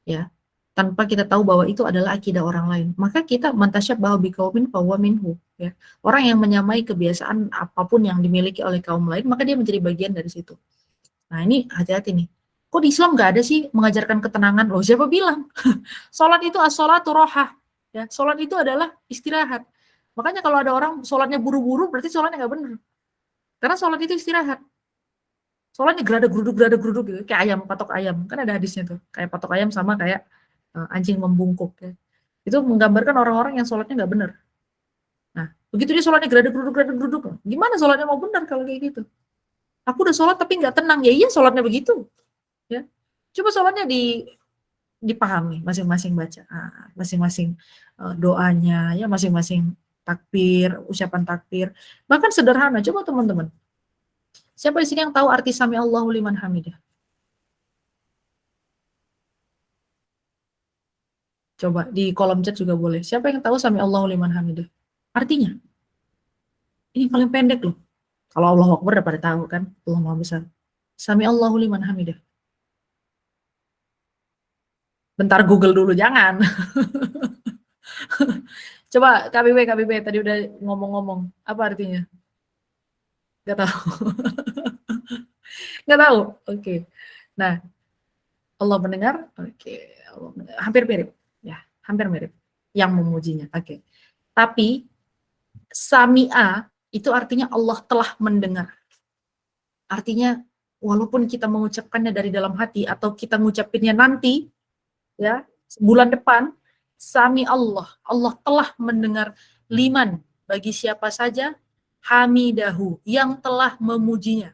ya tanpa kita tahu bahwa itu adalah akidah orang lain, maka kita mantasyabbaha biqaumin fahuwa minhu ya. Orang yang menyamai kebiasaan apapun yang dimiliki oleh kaum lain, maka dia menjadi bagian dari situ. Nah ini hati-hati nih. Kok di Islam nggak ada sih mengajarkan ketenangan? Loh siapa bilang? Sholat itu as-sholatu rohah. Ya, sholat itu adalah istirahat. Makanya kalau ada orang sholatnya buru-buru, berarti sholatnya nggak benar. Karena sholat itu istirahat. Sholatnya geruduk gitu. Kayak ayam, patok ayam. Kan ada hadisnya tuh. Kayak patok ayam sama kayak anjing membungkuk. Ya. Itu menggambarkan orang-orang yang sholatnya nggak benar. Nah, begitu dia sholatnya geruduk. Gimana sholatnya mau benar kalau kayak gitu? Aku udah sholat tapi nggak tenang. Ya iya sholatnya begitu. Ya. Coba sholatnya dipahami, masing-masing baca, masing-masing doanya, ya masing-masing takbir, ucapan takbir. Bahkan sederhana, coba teman-teman. Siapa di sini yang tahu arti sami Allahu liman hamidah? Coba di kolom chat juga boleh. Siapa yang tahu sami Allahu liman hamidah? Artinya, ini paling pendek loh. Kalau Allahu Akbar udah pada tahu kan, Allah Maha Besar. Sami Allahu liman hamidah. Bentar Google dulu, jangan. Coba KBB tadi udah ngomong-ngomong. Apa artinya? Gak tahu. Gak tahu. Oke. Nah, Allah mendengar. Oke. Allah mendengar. Hampir mirip. Ya, hampir mirip. Yang memujinya. Oke. Tapi Sami'a itu artinya Allah telah mendengar. Artinya walaupun kita mengucapkannya dari dalam hati atau kita mengucapinnya nanti, ya bulan depan, Sami Allah telah mendengar liman bagi siapa saja hamidahu yang telah memujinya.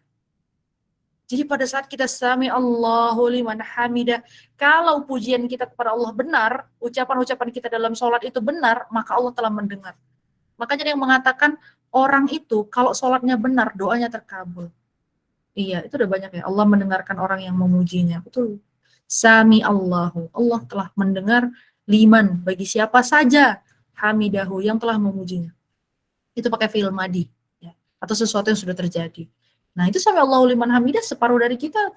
Jadi pada saat kita Sami Allahu liman hamidah, kalau pujian kita kepada Allah benar, ucapan-ucapan kita dalam sholat itu benar, maka Allah telah mendengar. Makanya yang mengatakan orang itu kalau sholatnya benar, doanya terkabul. Iya, itu udah banyak ya. Allah mendengarkan orang yang memujinya. Betul. Sami Allahu. Allah telah mendengar liman bagi siapa saja hamidahu yang telah memujinya. Itu pakai fi'il madi ya. Atau sesuatu yang sudah terjadi. Nah, itu sami Allahu liman hamidah separuh dari kita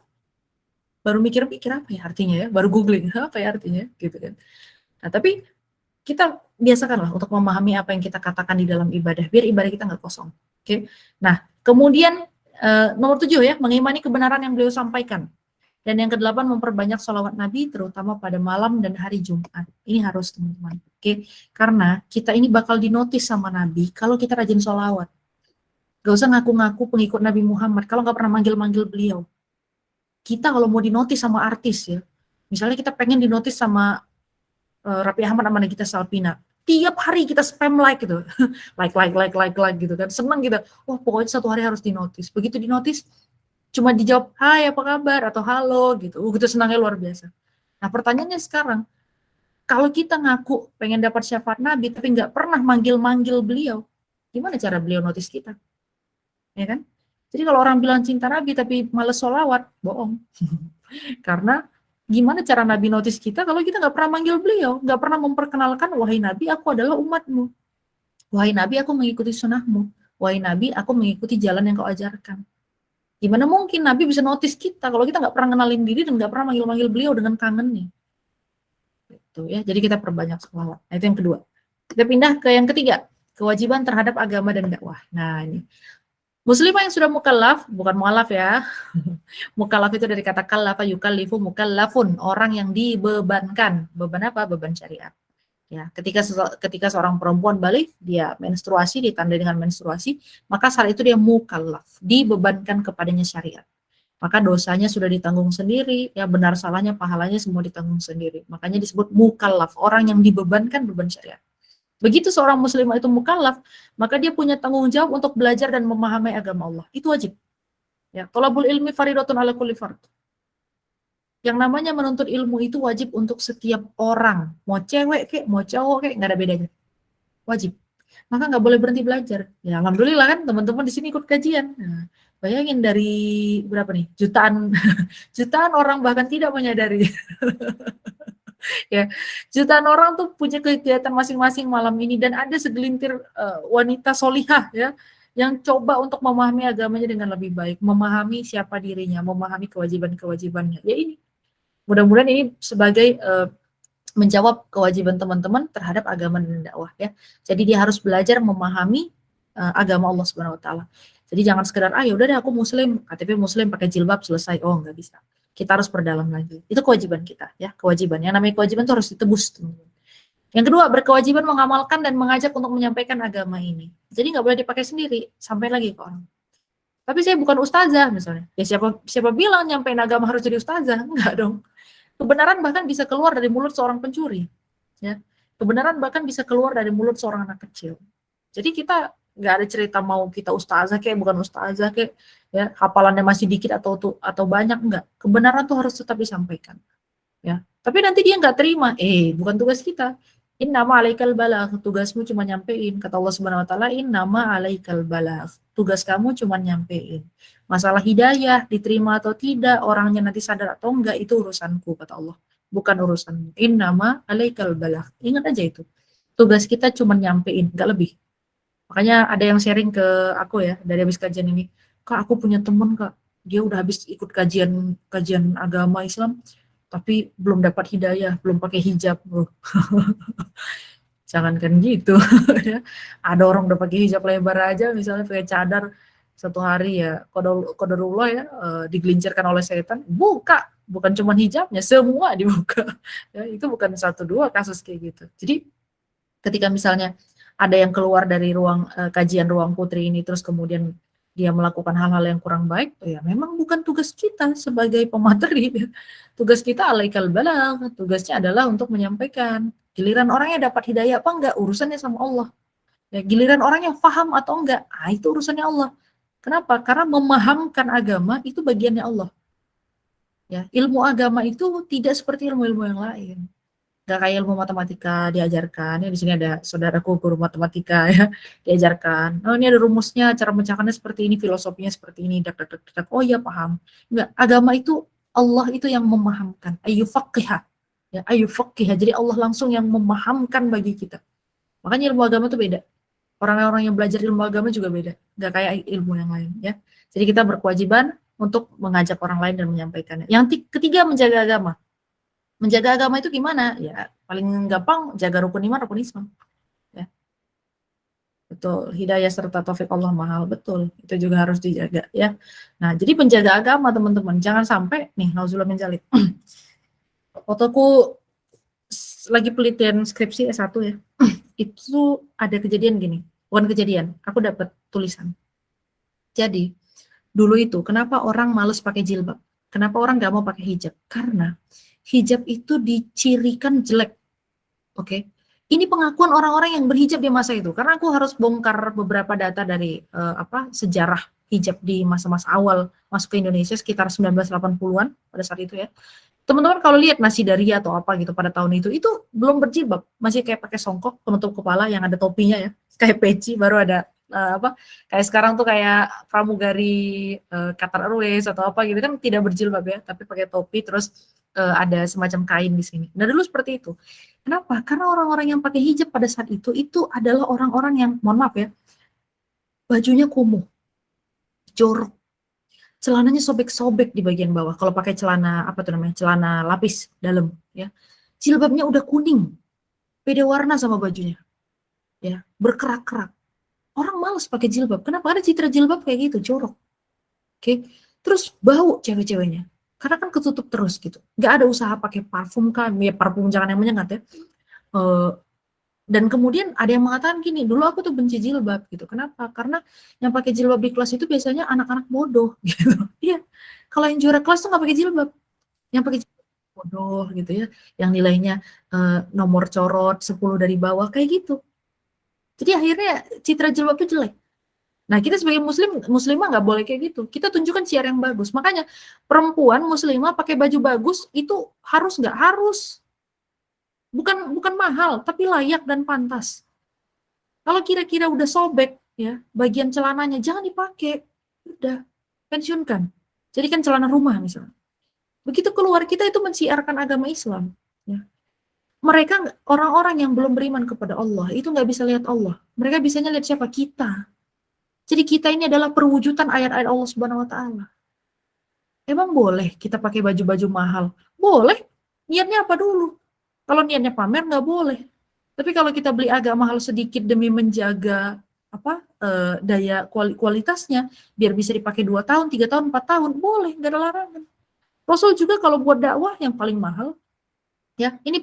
baru mikir-mikir apa ya artinya ya, baru googling apa ya artinya gitu kan. Nah, tapi kita biasakanlah untuk memahami apa yang kita katakan di dalam ibadah biar ibadah kita nggak kosong. Oke. Nah, kemudian nomor 7 ya, mengimani kebenaran yang beliau sampaikan. Dan yang ke-8 memperbanyak sholawat Nabi terutama pada malam dan hari Jumat. Ini harus teman-teman. Oke, karena kita ini bakal dinotis sama Nabi kalau kita rajin sholawat. Gak usah ngaku-ngaku pengikut Nabi Muhammad kalau nggak pernah manggil-manggil beliau. Kita kalau mau dinotis sama artis ya, misalnya kita pengen dinotis sama Raffi Ahmad sama Nagita Slavina, tiap hari kita spam like gitu, like gitu kan, seneng gitu. Wah pokoknya satu hari harus dinotis. Begitu dinotis, cuma dijawab hai apa kabar atau halo gitu. Gitu senangnya luar biasa. Nah pertanyaannya sekarang, kalau kita ngaku pengen dapat syafaat Nabi tapi nggak pernah manggil-manggil beliau, gimana cara beliau notis kita? Ya kan? Jadi kalau orang bilang cinta Nabi tapi males sholawat, bohong. Karena gimana cara Nabi notis kita kalau kita nggak pernah manggil beliau, nggak pernah memperkenalkan, wahai Nabi, aku adalah umatmu. Wahai Nabi, aku mengikuti sunnahmu. Wahai Nabi, aku mengikuti jalan yang kau ajarkan. Gimana mungkin Nabi bisa notis kita kalau kita nggak pernah kenalin diri dan nggak pernah manggil-manggil beliau dengan kangennya. Gitu ya. Jadi kita perbanyak sholawat. Nah, itu yang kedua. Kita pindah ke yang ketiga, kewajiban terhadap agama dan dakwah. Nah, ini muslimah yang sudah mukallaf, bukan mualaf ya. Mukallaf itu dari kata kallafa yukallifu mukallafun, orang yang dibebankan. Beban apa? Beban syariat. Ya, ketika seorang perempuan balik, dia menstruasi, ditandai dengan menstruasi, maka saat itu dia mukallaf, dibebankan kepadanya syariat. Maka dosanya sudah ditanggung sendiri, ya benar salahnya, pahalanya semua ditanggung sendiri. Makanya disebut mukallaf, orang yang dibebankan beban syariat. Begitu seorang muslimah itu mukallaf, maka dia punya tanggung jawab untuk belajar dan memahami agama Allah. Itu wajib. Ya, thalabul ilmi faridatun ala kulli fard. Yang namanya menuntut ilmu itu wajib untuk setiap orang. Mau cewek kek, mau cowok kek, nggak ada bedanya. Wajib. Maka nggak boleh berhenti belajar. Ya, alhamdulillah kan teman-teman di sini ikut kajian. Nah, bayangin dari berapa nih? Jutaan jutaan orang bahkan tidak menyadari. Ya, jutaan orang tuh punya kegiatan masing-masing malam ini dan ada segelintir wanita solihah ya yang coba untuk memahami agamanya dengan lebih baik, memahami siapa dirinya, memahami kewajiban-kewajibannya. Ya ini, mudah-mudahan ini sebagai menjawab kewajiban teman-teman terhadap agama dan dakwah ya. Jadi dia harus belajar memahami agama Allah Subhanahu wa taala. Jadi jangan sekedar ya udah deh aku muslim, KTP muslim pakai jilbab selesai. Oh, nggak bisa. Kita harus perdalam lagi. Itu kewajiban kita ya, kewajiban. Yang namanya kewajiban itu harus ditebus, teman-teman. Yang kedua, berkewajiban mengamalkan dan mengajak untuk menyampaikan agama ini. Jadi nggak boleh dipakai sendiri, sampai lagi ke orang. Tapi saya bukan ustazah misalnya. Ya siapa siapa bilang nyampein agama harus jadi ustazah? Enggak dong. Kebenaran bahkan bisa keluar dari mulut seorang pencuri. Ya. Kebenaran bahkan bisa keluar dari mulut seorang anak kecil. Jadi kita nggak ada cerita mau kita ustazah kayak bukan ustazah kayak ya hafalannya masih dikit atau banyak, enggak. Kebenaran tuh harus tetap disampaikan. Ya. Tapi nanti dia nggak terima. Bukan tugas kita. Innama alaikal balagh, tugasmu cuma nyampein. Kata Allah Subhanahu wa taala, innama alaikal balagh. Tugas kamu cuma nyampein. Masalah hidayah diterima atau tidak, orangnya nanti sadar atau enggak itu urusanku kata Allah. Bukan urusanmu. Innama alaikal balagh. Ingat aja itu. Tugas kita cuma nyampein, enggak lebih. Makanya ada yang sharing ke aku ya dari habis kajian ini. Kak, aku punya temen Kak, dia udah habis ikut kajian kajian agama Islam tapi belum dapat hidayah, belum pakai hijab. Jangankan gitu ya. Ada orang udah pakai hijab lebar aja misalnya pakai cadar satu hari ya qadarullah ya digelincirkan oleh setan, bukan cuma hijabnya, semua dibuka. Ya, itu bukan satu dua kasus kayak gitu. Jadi ketika misalnya ada yang keluar dari ruang kajian ruang putri ini terus kemudian dia melakukan hal-hal yang kurang baik, ya memang bukan tugas kita sebagai pemateri. Tugas kita alaikal balagh, tugasnya adalah untuk menyampaikan. Giliran orangnya dapat hidayah apa enggak, urusannya sama Allah. Ya, giliran orangnya paham atau enggak, itu urusannya Allah. Kenapa? Karena memahamkan agama itu bagiannya Allah. Ya, ilmu agama itu tidak seperti ilmu-ilmu yang lain. Gak kayak ilmu matematika diajarkan, ya di sini ada saudaraku guru matematika ya, diajarkan, oh ini ada rumusnya, cara memecahkannya seperti ini, filosofinya seperti ini, oh iya paham. Enggak, agama itu Allah itu yang memahamkan, ayu faqihah, ya ayu faqihah, jadi Allah langsung yang memahamkan bagi kita. Makanya ilmu agama itu beda. Orang-orang yang belajar ilmu agama juga beda, gak kayak ilmu yang lain ya. Jadi kita berkewajiban untuk mengajak orang lain dan menyampaikannya. Yang ketiga, menjaga agama. Menjaga agama itu gimana? Ya, paling gampang jaga rukun iman, rukun Islam. Ya, betul. Hidayah serta taufik Allah mahal, betul. Itu juga harus dijaga ya. Nah, jadi penjaga agama teman-teman, jangan sampai nih, nauzubillah min dzalik. Fotoku lagi penelitian skripsi S1 ya. Itu ada kejadian gini. Bukan kejadian, aku dapat tulisan. Jadi, dulu itu kenapa orang males pakai jilbab? Kenapa orang nggak mau pakai hijab? Karena hijab itu dicirikan jelek, oke? Ini pengakuan orang-orang yang berhijab di masa itu, karena aku harus bongkar beberapa data dari sejarah hijab di masa-masa awal masuk ke Indonesia sekitar 1980-an pada saat itu ya. Teman-teman kalau lihat Nasi Daria atau apa gitu pada tahun itu belum berjilbab, masih kayak pakai songkok penutup kepala yang ada topinya ya, kayak peci, baru ada kayak sekarang tuh kayak pramugari Qatar Airways atau apa gitu kan tidak berjilbab ya, tapi pakai topi terus ada semacam kain di sini. Nah dulu seperti itu. Kenapa? Karena orang-orang yang pakai hijab pada saat itu adalah orang-orang yang, mohon maaf ya, bajunya kumuh, jorok, celananya sobek-sobek di bagian bawah. Kalau pakai celana apa tuh namanya? Celana lapis dalam ya. Jilbabnya udah kuning. Beda warna sama bajunya. Ya, berkerak-kerak. Orang males pakai jilbab. Kenapa? Ada citra jilbab kayak gitu, jorok. Oke. Terus bau cewek-ceweknya. Karena kan ketutup terus gitu. Gak ada usaha pakai parfum kan. Ya parfum jangan yang menyengat ya. Dan kemudian ada yang mengatakan gini, dulu aku tuh benci jilbab gitu. Kenapa? Karena yang pakai jilbab di kelas itu biasanya anak-anak bodoh gitu. Iya. Kalau yang juara kelas tuh nggak pakai jilbab. Yang pakai jilbab bodoh gitu ya. Yang nilainya nomor corot 10 dari bawah kayak gitu. Jadi akhirnya citra jilbab itu jelek. Nah, kita sebagai muslimah nggak boleh kayak gitu. Kita tunjukkan siar yang bagus. Makanya perempuan muslimah pakai baju bagus itu harus nggak? Harus. Bukan mahal, tapi layak dan pantas. Kalau kira-kira udah sobek ya, bagian celananya jangan dipakai. Udah, pensiunkan. Jadikan celana rumah misalnya. Begitu keluar kita itu mensiarkan agama Islam. Ya. Mereka orang-orang yang belum beriman kepada Allah itu nggak bisa lihat Allah. Mereka bisanya lihat siapa? Kita. Jadi kita ini adalah perwujudan ayat-ayat Allah Subhanahu Wa Taala. Emang boleh kita pakai baju-baju mahal? Boleh. Niatnya apa dulu? Kalau niatnya pamer nggak boleh. Tapi kalau kita beli agak mahal sedikit demi menjaga daya kualitasnya, biar bisa dipakai 2 tahun, 3 tahun, 4 tahun, boleh, nggak ada larangan. Rasul juga kalau buat dakwah yang paling mahal, ya ini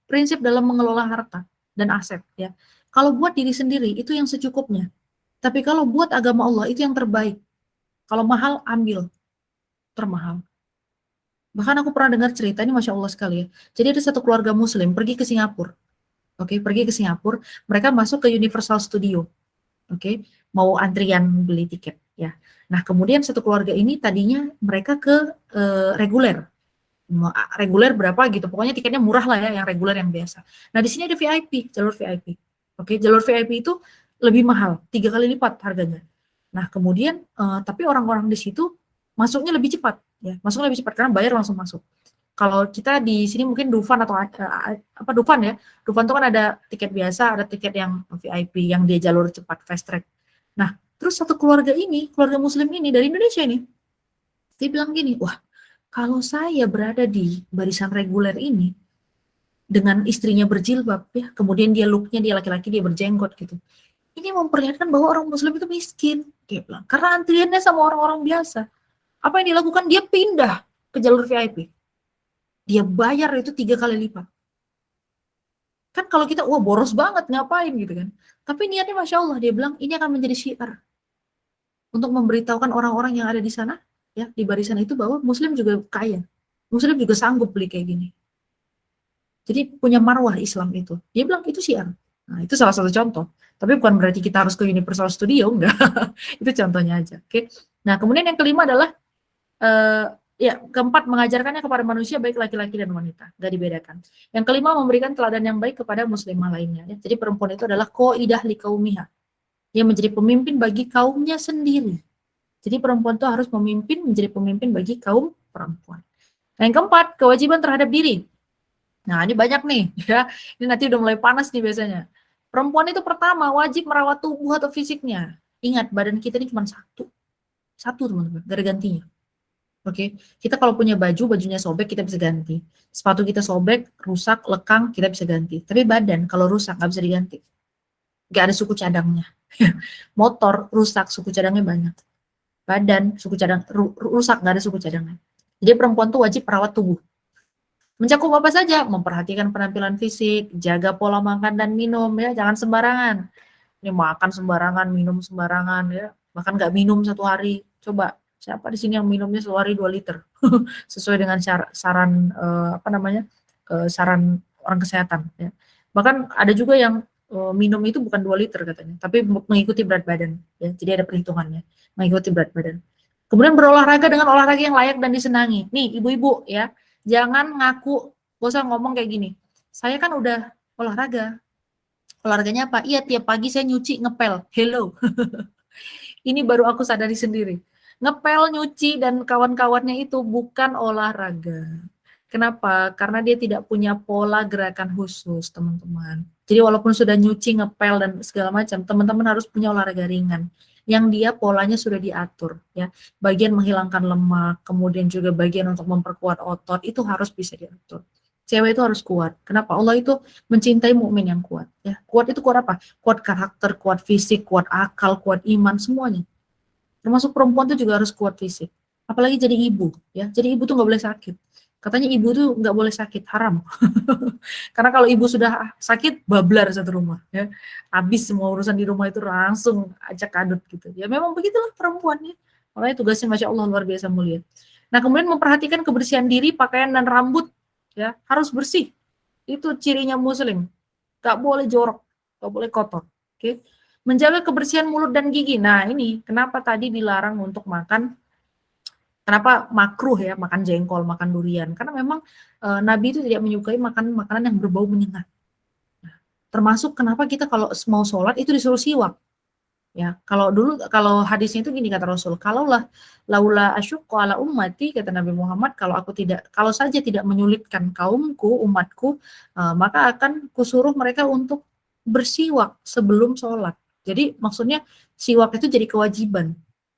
prinsip dalam mengelola harta dan aset ya. Kalau buat diri sendiri itu yang secukupnya. Tapi kalau buat agama Allah itu yang terbaik. Kalau mahal ambil termahal. Bahkan aku pernah dengar cerita ini Masya Allah sekali ya. Jadi ada satu keluarga Muslim pergi ke Singapura. Oke, pergi ke Singapura. Mereka masuk ke Universal Studio. Oke, mau antrian beli tiket ya. Nah, kemudian satu keluarga ini tadinya mereka ke reguler. Reguler berapa gitu. Pokoknya tiketnya murah lah ya, yang reguler yang biasa. Nah, di sini ada VIP, jalur VIP. Oke, jalur VIP itu lebih mahal, 3 kali lipat harganya. Nah, kemudian tapi orang-orang di situ masuknya lebih cepat ya. Masuknya lebih cepat karena bayar langsung masuk. Kalau kita di sini mungkin Dufan atau apa Dufan ya. Dufan itu kan ada tiket biasa, ada tiket yang VIP yang dia jalur cepat fast track. Nah, terus satu keluarga ini, keluarga muslim ini dari Indonesia ini, dia bilang gini, wah kalau saya berada di barisan reguler ini dengan istrinya berjilbab ya, kemudian dia looknya dia laki-laki dia berjenggot gitu. Ini memperlihatkan bahwa orang muslim itu miskin, dia bilang. Karena antriannya sama orang-orang biasa. Apa yang dilakukan? Dia pindah ke jalur VIP. Dia bayar itu 3 kali lipat. Kan kalau kita, wah boros banget, ngapain gitu kan. Tapi niatnya Masya Allah, dia bilang, ini akan menjadi syiar. Untuk memberitahukan orang-orang yang ada di sana, ya di barisan itu bahwa Muslim juga kaya. Muslim juga sanggup beli kayak gini. Jadi punya marwah Islam itu. Dia bilang, itu syiar. Nah, itu salah satu contoh. Tapi bukan berarti kita harus ke Universal Studio, enggak. Itu contohnya aja. Oke. Nah, kemudian yang kelima adalah ya, keempat mengajarkannya kepada manusia baik laki-laki dan wanita, nggak dibedakan. Yang kelima memberikan teladan yang baik kepada muslimah lainnya. Ya. Jadi perempuan itu adalah qaidah li qaumiha. Dia menjadi pemimpin bagi kaumnya sendiri. Jadi perempuan itu harus memimpin, menjadi pemimpin bagi kaum perempuan. Nah, yang keempat, kewajiban terhadap diri. Nah, ini banyak nih, ya. Ini nanti udah mulai panas nih biasanya. Perempuan itu pertama wajib merawat tubuh atau fisiknya. Ingat, badan kita ini cuma satu. Satu, teman-teman, gak ada gantinya. Oke, kita kalau punya baju, bajunya sobek, kita bisa ganti. Sepatu kita sobek, rusak, lekang, kita bisa ganti. Tapi badan, kalau rusak, nggak bisa diganti. Nggak ada suku cadangnya. Motor, rusak, suku cadangnya banyak. Badan, suku cadang, rusak, nggak ada suku cadangnya. Jadi perempuan tuh wajib merawat tubuh. Mencakup apa saja? Memperhatikan penampilan fisik, jaga pola makan dan minum, ya, jangan sembarangan. Ini makan sembarangan, minum sembarangan, ya. bahkan nggak minum satu hari. Coba siapa di sini yang minumnya satu hari 2 liter sesuai dengan saran saran orang kesehatan ya. Bahkan ada juga yang minum itu bukan 2 liter katanya, tapi mengikuti berat badan ya. Jadi ada perhitungannya, mengikuti berat badan. Kemudian berolahraga dengan olahraga yang layak dan disenangi. Nih ibu-ibu ya, jangan ngaku, gak usah ngomong kayak gini. Saya kan udah olahraga. Olahraganya apa? Iya tiap pagi saya nyuci ngepel. Hello. Ini baru aku sadari sendiri. Ngepel, nyuci, dan kawan-kawannya itu bukan olahraga. Kenapa? Karena dia tidak punya pola gerakan khusus, teman-teman. Jadi walaupun sudah nyuci, ngepel, dan segala macam, teman-teman harus punya olahraga ringan. Yang dia polanya sudah diatur. Ya. Bagian menghilangkan lemak, kemudian juga bagian untuk memperkuat otot, itu harus bisa diatur. Cewek itu harus kuat. Kenapa? Allah itu mencintai mukmin yang kuat. Ya. Kuat itu kuat apa? Kuat karakter, kuat fisik, kuat akal, kuat iman, semuanya. Termasuk perempuan tuh juga harus kuat fisik. Apalagi jadi ibu, ya. Jadi ibu tuh nggak boleh sakit. Katanya ibu tuh nggak boleh sakit, haram. Karena kalau ibu sudah sakit, bablar satu rumah, ya. Habis semua urusan di rumah itu langsung acak adut gitu. Ya memang begitulah perempuannya. Makanya tugasnya Masya Allah luar biasa mulia. Nah kemudian memperhatikan kebersihan diri, pakaian dan rambut, ya harus bersih. Itu cirinya muslim. Nggak boleh jorok, nggak boleh kotor. Oke. Menjaga kebersihan mulut dan gigi. Nah ini kenapa tadi dilarang untuk makan, kenapa makruh ya makan jengkol, makan durian. Karena memang Nabi itu tidak menyukai makan makanan yang berbau menyengat. Nah, termasuk kenapa kita kalau mau sholat itu disuruh siwak. Ya, kalau hadisnya itu gini kata Rasul, kalaulah laula asyukku ala ummati kata Nabi Muhammad, kalau saja tidak menyulitkan kaumku, umatku, maka akan kusuruh mereka untuk bersiwak sebelum sholat. Jadi maksudnya siwak itu jadi kewajiban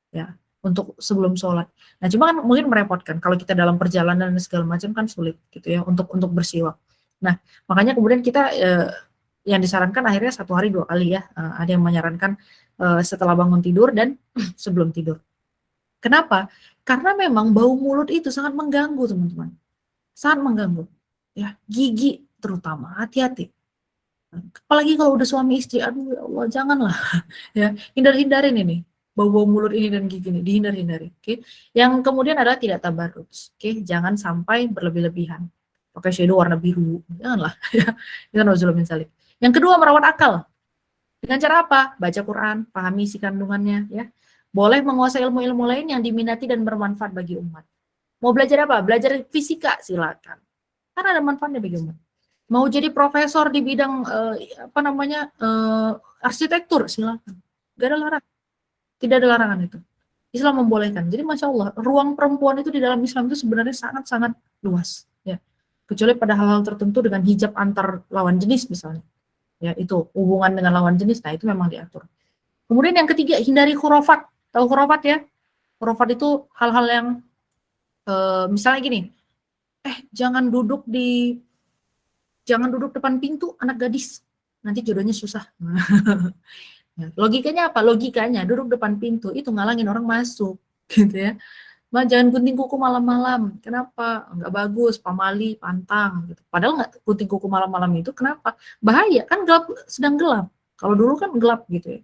ya untuk sebelum sholat. Nah cuma kan mungkin merepotkan kalau kita dalam perjalanan dan segala macam kan sulit gitu ya untuk bersiwak. Nah makanya kemudian kita yang disarankan akhirnya 1 hari 2 kali ya. Ada yang menyarankan setelah bangun tidur dan sebelum tidur. Kenapa? Karena memang bau mulut itu sangat mengganggu teman-teman. Sangat mengganggu. Ya, gigi terutama, hati-hati. Apalagi kalau udah suami istri, aduh ya Allah janganlah. Ya, hindar-hindarin ini. Bau-bau mulut ini dan gigi ini, dihindar-hindari. Oke. Yang kemudian adalah tidak tabarruj. Oke, jangan sampai berlebih-lebihan. Pakai shadow warna biru, janganlah. Ya, itu nauzubillah min dzalik. Yang kedua merawat akal. Dengan cara apa? Baca Quran, pahami isi kandungannya ya. Boleh menguasai ilmu-ilmu lain yang diminati dan bermanfaat bagi umat. Mau belajar apa? Belajar fisika silakan. Karena ada manfaatnya bagi umat. Mau jadi profesor di bidang arsitektur silakan. Gak ada larangan. Tidak ada larangan itu. Islam membolehkan. Jadi Masya Allah, ruang perempuan itu di dalam Islam itu sebenarnya sangat-sangat luas. Ya. Kecuali pada hal-hal tertentu dengan hijab antar lawan jenis misalnya. Ya, itu hubungan dengan lawan jenis, nah itu memang diatur. Kemudian yang ketiga, hindari khurafat. Tahu khurafat ya? Khurafat itu hal-hal yang misalnya gini, jangan duduk depan pintu anak gadis, nanti jodohnya susah. Ya, logikanya apa? Logikanya duduk depan pintu itu ngalangin orang masuk, gitu ya. Jangan gunting kuku malam-malam. Kenapa? Nggak bagus, pamali, pantang. Gitu. Padahal nggak gunting kuku malam-malam itu kenapa? Bahaya, kan gelap, sedang gelap. Kalau dulu kan gelap gitu ya.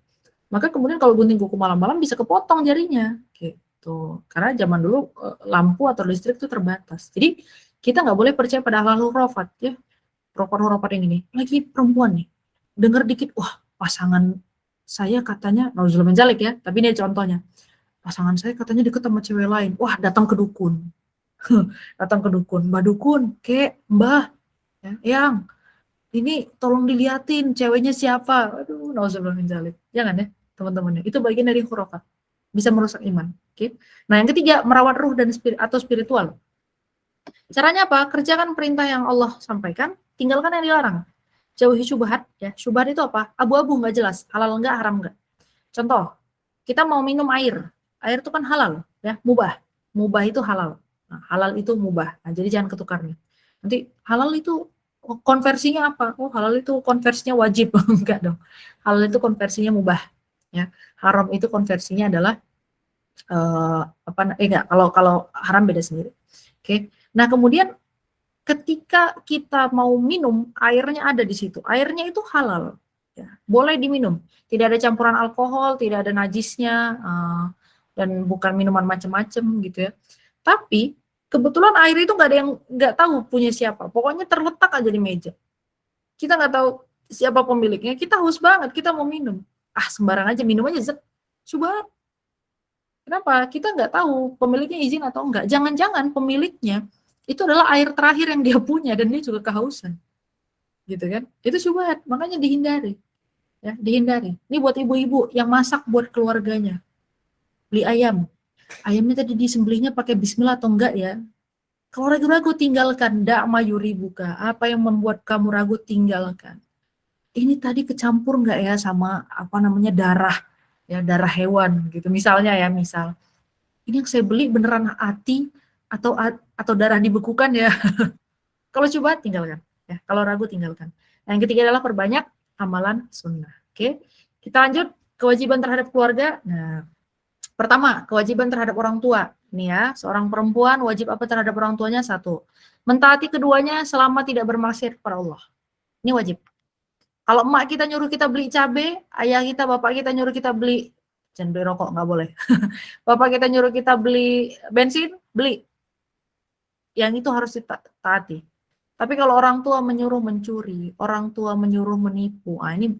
Maka kemudian kalau gunting kuku malam-malam bisa kepotong jarinya. Gitu. Karena zaman dulu lampu atau listrik itu terbatas. Jadi kita nggak boleh percaya pada hal-hal hurafat ya. Hurafat yang ini. Lagi perempuan nih. Dengar dikit, wah pasangan saya katanya, nauzubillah min dzalik ya, tapi ini contohnya. Pasangan saya katanya deket sama cewek lain. Wah, datang ke dukun. Datang ke dukun. Mbak dukun, mbah, ya, yang ini tolong diliatin ceweknya siapa. Aduh, nauzubillah min dzalik. Jangan ya, teman-teman. Itu bagian dari khurafat. Bisa merusak iman. Oke. Nah, yang ketiga, merawat ruh dan spiritual. Caranya apa? Kerjakan perintah yang Allah sampaikan, tinggalkan yang dilarang. Jauhi syubhat, ya. Syubhat itu apa? Abu-abu, nggak jelas. Halal nggak, haram nggak. Contoh, kita mau minum air. Air itu kan halal, ya, mubah. Mubah itu halal. Nah, halal itu mubah. Nah, jadi jangan ketukar nih. Nanti halal itu konversinya apa? Oh, halal itu konversinya wajib. Enggak dong. Halal itu konversinya mubah, ya. Haram itu konversinya adalah enggak, kalau haram beda sendiri. Oke. Nah, kemudian ketika kita mau minum, airnya ada di situ. Airnya itu halal. Ya, boleh diminum. Tidak ada campuran alkohol, tidak ada najisnya, dan bukan minuman macam-macam gitu ya. Tapi kebetulan air itu nggak ada yang nggak tahu punya siapa. Pokoknya terletak aja di meja. Kita nggak tahu siapa pemiliknya. Kita haus banget, kita mau minum. Ah, sembarang aja minum aja. Coba kenapa? Kita nggak tahu pemiliknya izin atau enggak. Jangan-jangan pemiliknya itu adalah air terakhir yang dia punya dan dia juga kehausan. Gitu kan? Itu syubhat, makanya dihindari. Ya, dihindari. Ini buat ibu-ibu yang masak buat keluarganya. Beli ayam. Ayamnya tadi disembelihnya pakai bismillah atau enggak ya? Kalau ragu-ragu tinggalkan. Da'ma yuribuka. Apa yang membuat kamu ragu tinggalkan. Ini tadi kecampur enggak ya sama apa namanya darah, ya darah hewan gitu. Misalnya ya, misal ini yang saya beli beneran hati atau darah dibekukan ya. Kalau coba tinggalkan, ya. Kalau ragu tinggalkan. Yang ketiga adalah perbanyak amalan sunnah. Oke, kita lanjut kewajiban terhadap keluarga. Nah, pertama kewajiban terhadap orang tua. Nih ya, seorang perempuan wajib apa terhadap orang tuanya? Satu, mentaati keduanya selama tidak bermaksiat kepada Allah. Ini wajib. Kalau emak kita nyuruh kita beli cabai, ayah kita, bapak kita nyuruh kita beli, jangan beli rokok, nggak boleh. Bapak kita nyuruh kita beli bensin, beli. Yang itu harus ditaati. Tapi kalau orang tua menyuruh mencuri, orang tua menyuruh menipu, ini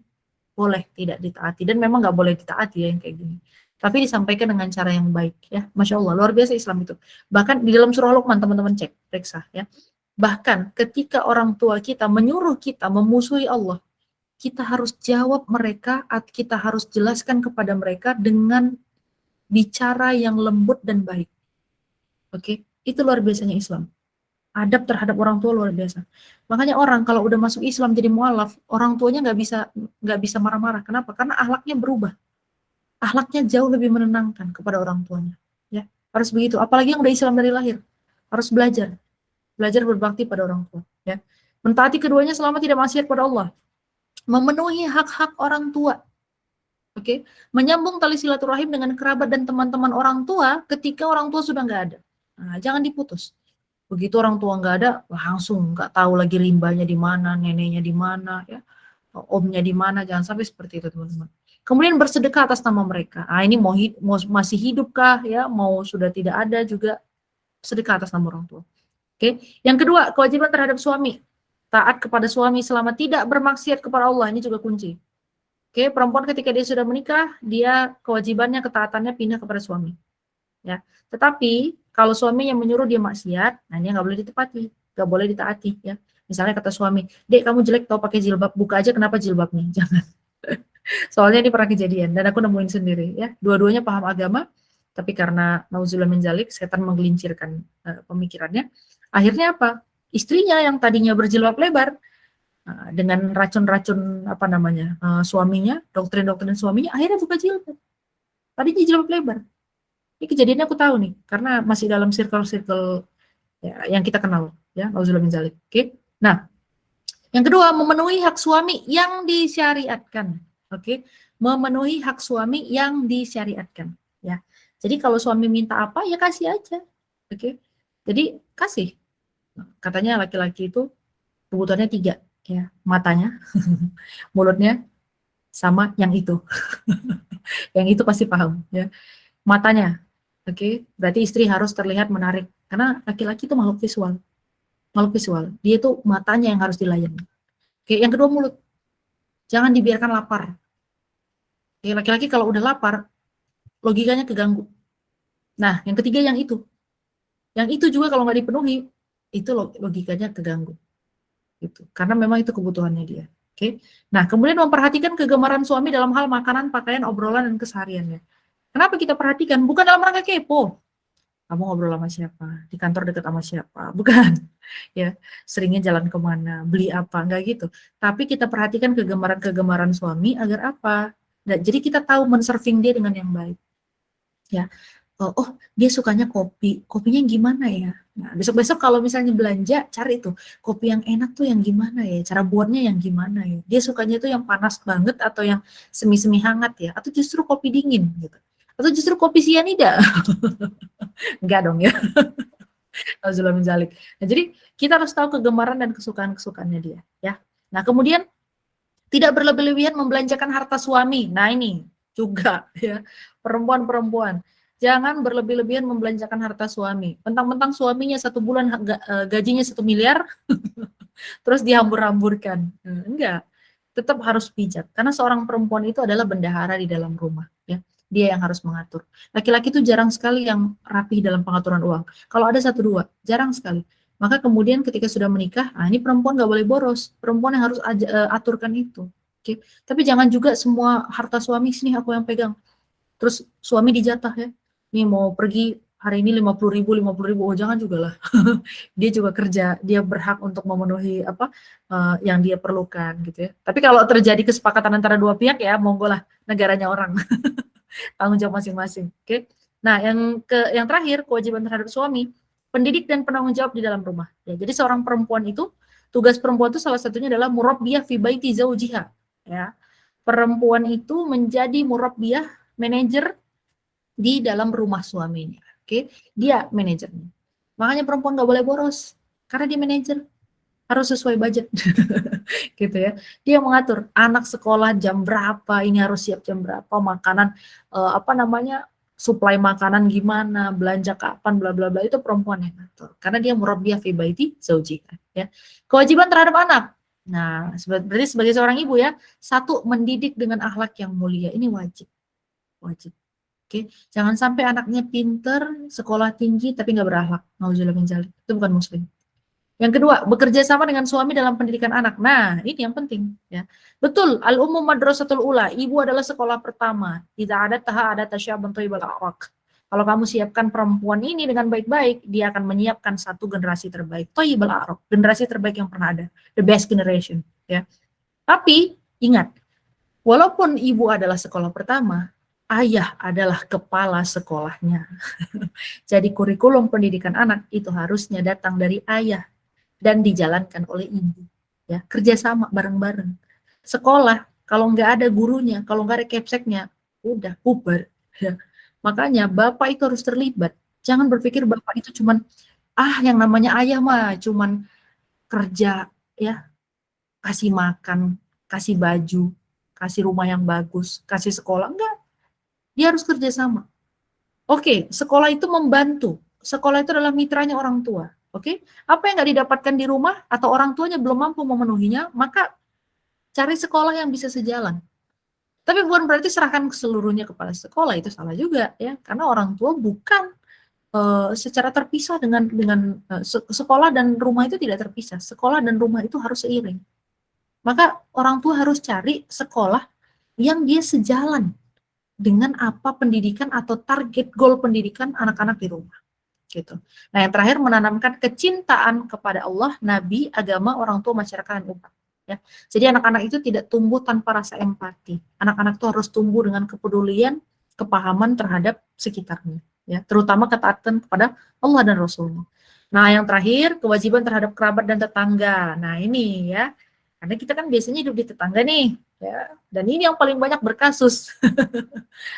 boleh tidak ditaati. Dan memang nggak boleh ditaati ya yang kayak gini. Tapi disampaikan dengan cara yang baik ya. Masya Allah, luar biasa Islam itu. Bahkan di dalam surah Luqman, teman-teman cek, periksa ya. Bahkan ketika orang tua kita menyuruh kita memusuhi Allah, kita harus jawab mereka, kita harus jelaskan kepada mereka dengan bicara yang lembut dan baik. Oke, itu luar biasanya Islam. Adab terhadap orang tua luar biasa. Makanya orang kalau udah masuk Islam jadi mualaf, orang tuanya nggak bisa marah-marah. Kenapa? Karena akhlaknya berubah. Akhlaknya jauh lebih menenangkan kepada orang tuanya. Ya, harus begitu. Apalagi yang udah Islam dari lahir, harus belajar berbakti pada orang tua. Ya, mentaati keduanya selama tidak maksiat pada Allah, memenuhi hak-hak orang tua. Oke, menyambung tali silaturahim dengan kerabat dan teman-teman orang tua ketika orang tua sudah nggak ada. Nah, jangan diputus. Begitu orang tua nggak ada, langsung nggak tahu lagi rimbanya di mana, neneknya di mana, ya, omnya di mana, jangan sampai seperti itu teman-teman. Kemudian bersedekah atas nama mereka. Ini mau masih hidupkah, ya, mau sudah tidak ada juga sedekah atas nama orang tua. Oke, yang kedua kewajiban terhadap suami, taat kepada suami selama tidak bermaksiat kepada Allah, ini juga kunci. Oke, perempuan ketika dia sudah menikah, dia kewajibannya, ketaatannya pindah kepada suami. Ya, tetapi kalau suami yang menyuruh dia maksiat, nah dia nggak boleh ditepati, nggak boleh ditaati. Ya, misalnya kata suami, dek kamu jelek tau pakai jilbab, buka aja kenapa jilbabnya, jangan. Soalnya ini pernah kejadian dan aku nemuin sendiri. Ya, dua-duanya paham agama, tapi karena nauzubillah min dzalik, setan menggelincirkan pemikirannya. Akhirnya apa? Istrinya yang tadinya berjilbab lebar, dengan racun-racun apa namanya suaminya, doktrin-doktrin suaminya, akhirnya buka jilbab. Tadinya jilbab lebar. Ini kejadiannya aku tahu nih, karena masih dalam circle-circle ya, yang kita kenal, ya, nauzubillah min dzalik. Oke. Nah, yang kedua memenuhi hak suami yang disyariatkan. Oke, memenuhi hak suami yang disyariatkan. Ya, jadi kalau suami minta apa ya kasih aja. Oke, jadi kasih. Katanya laki-laki itu kebutuhannya 3. Ya, matanya, mulutnya, sama yang itu. Yang itu pasti paham, ya. Matanya, oke, berarti istri harus terlihat menarik karena laki-laki itu makhluk visual. Makhluk visual. Dia itu matanya yang harus dilayani. Oke, yang kedua mulut. Jangan dibiarkan lapar. Oke, laki-laki kalau udah lapar, logikanya keganggu. Nah, yang ketiga yang itu. Yang itu juga kalau nggak dipenuhi, itu logikanya keganggu. Gitu. Karena memang itu kebutuhannya dia. Oke. Nah, kemudian memperhatikan kegemaran suami dalam hal makanan, pakaian, obrolan, dan kesehariannya. Kenapa kita perhatikan? Bukan dalam rangka kepo. Kamu ngobrol sama siapa? Di kantor deket sama siapa? Bukan. Ya, seringnya jalan kemana? Beli apa? Enggak gitu. Tapi kita perhatikan kegemaran-kegemaran suami agar apa? Nah, jadi kita tahu men-serving dia dengan yang baik. Ya. Oh, dia sukanya kopi. Kopinya gimana ya? Nah, besok-besok kalau misalnya belanja, cari tuh kopi yang enak tuh yang gimana ya? Cara buatnya yang gimana ya? Dia sukanya tuh yang panas banget atau yang semi-semi hangat ya? Atau justru kopi dingin gitu? Atau justru kopi sianida? Enggak dong ya. Nauzubillah min dzalik. Nah, jadi kita harus tahu kegemaran dan kesukaan-kesukaannya dia, ya. Nah, kemudian Tidak berlebih-lebihan membelanjakan harta suami. Nah ini juga ya, perempuan-perempuan. Jangan berlebih-lebihan membelanjakan harta suami. Mentang-mentang suaminya 1 bulan gajinya 1 miliar, terus dihambur-hamburkan. Enggak, tetap harus bijak. Karena seorang perempuan itu adalah bendahara di dalam rumah. Ya. Dia yang harus mengatur. Laki-laki itu jarang sekali yang rapih dalam pengaturan uang. Kalau ada 1 2, jarang sekali. Maka kemudian ketika sudah menikah, ini perempuan nggak boleh boros. Perempuan yang harus aturkan itu. Oke. Tapi jangan juga semua harta suami sini aku yang pegang. Terus suami dijatah ya. Nih mau pergi hari ini 50.000, 50.000. Oh jangan juga lah. Dia juga kerja, dia berhak untuk memenuhi apa yang dia perlukan gitu ya. Tapi kalau terjadi kesepakatan antara dua pihak ya monggo lah, negaranya orang. Tanggung jawab masing-masing. Oke. Nah, yang terakhir, kewajiban terhadap suami, pendidik dan penanggung jawab di dalam rumah. Ya, jadi seorang perempuan itu, tugas perempuan itu salah satunya adalah murabbiyah fi baiti zaujiha. Ya. Perempuan itu menjadi murabbiyah, manajer di dalam rumah suaminya. Oke, dia manajernya. Makanya perempuan nggak boleh boros, karena dia manajer, harus sesuai budget. Gitu ya. Dia mengatur anak sekolah jam berapa, ini harus siap jam berapa, makanan apa namanya, suplai makanan gimana, belanja kapan, bla bla bla, itu perempuan yang ngatur. Karena dia murabbiyah fi baiti zaujiha, ya. Kewajiban terhadap anak. Nah, berarti sebagai seorang ibu ya, satu, mendidik dengan akhlak yang mulia. Ini wajib. Wajib. Oke, jangan sampai anaknya pinter, sekolah tinggi tapi nggak berakhlak. Nauzubillah min dzalik. Itu bukan muslim. Yang kedua, bekerja sama dengan suami dalam pendidikan anak. Nah, ini yang penting ya. Betul, al-ummu madrasatul ula, ibu adalah sekolah pertama. Idza adataha adata syabun thayyibal a'raq. Kalau kamu siapkan perempuan ini dengan baik-baik, dia akan menyiapkan satu generasi terbaik. Thayyibal a'raq, generasi terbaik yang pernah ada. The best generation, ya. Tapi ingat, walaupun ibu adalah sekolah pertama, ayah adalah kepala sekolahnya. Jadi kurikulum pendidikan anak itu harusnya datang dari ayah dan dijalankan oleh ibu, ya, kerjasama bareng-bareng. Sekolah kalau nggak ada gurunya, kalau nggak ada kepseknya, udah bubar, ya. Makanya bapak itu harus terlibat. Jangan berpikir bapak itu cuman yang namanya ayah mah cuman kerja, ya, kasih makan, kasih baju, kasih rumah yang bagus, kasih sekolah, enggak. Dia harus kerjasama. Oke, sekolah itu membantu. Sekolah itu adalah mitranya orang tua. Oke, apa yang nggak didapatkan di rumah atau orang tuanya belum mampu memenuhinya, maka cari sekolah yang bisa sejalan. Tapi bukan berarti serahkan seluruhnya kepada sekolah, itu salah juga ya, karena orang tua bukan secara terpisah dengan sekolah dan rumah itu tidak terpisah. Sekolah dan rumah itu harus seiring. Maka orang tua harus cari sekolah yang dia sejalan dengan apa pendidikan atau target goal pendidikan anak-anak di rumah. Gitu. Nah, yang terakhir menanamkan kecintaan kepada Allah, Nabi, agama, orang tua, masyarakat, dan umat. Ya. Jadi anak-anak itu tidak tumbuh tanpa rasa empati. Anak-anak itu harus tumbuh dengan kepedulian, kepahaman terhadap sekitarnya. Ya. Terutama ketaatan kepada Allah dan Rasulnya. Nah, yang terakhir, kewajiban terhadap kerabat dan tetangga. Nah, ini ya, karena kita kan biasanya hidup di tetangga nih. Ya. Dan ini yang paling banyak berkasus.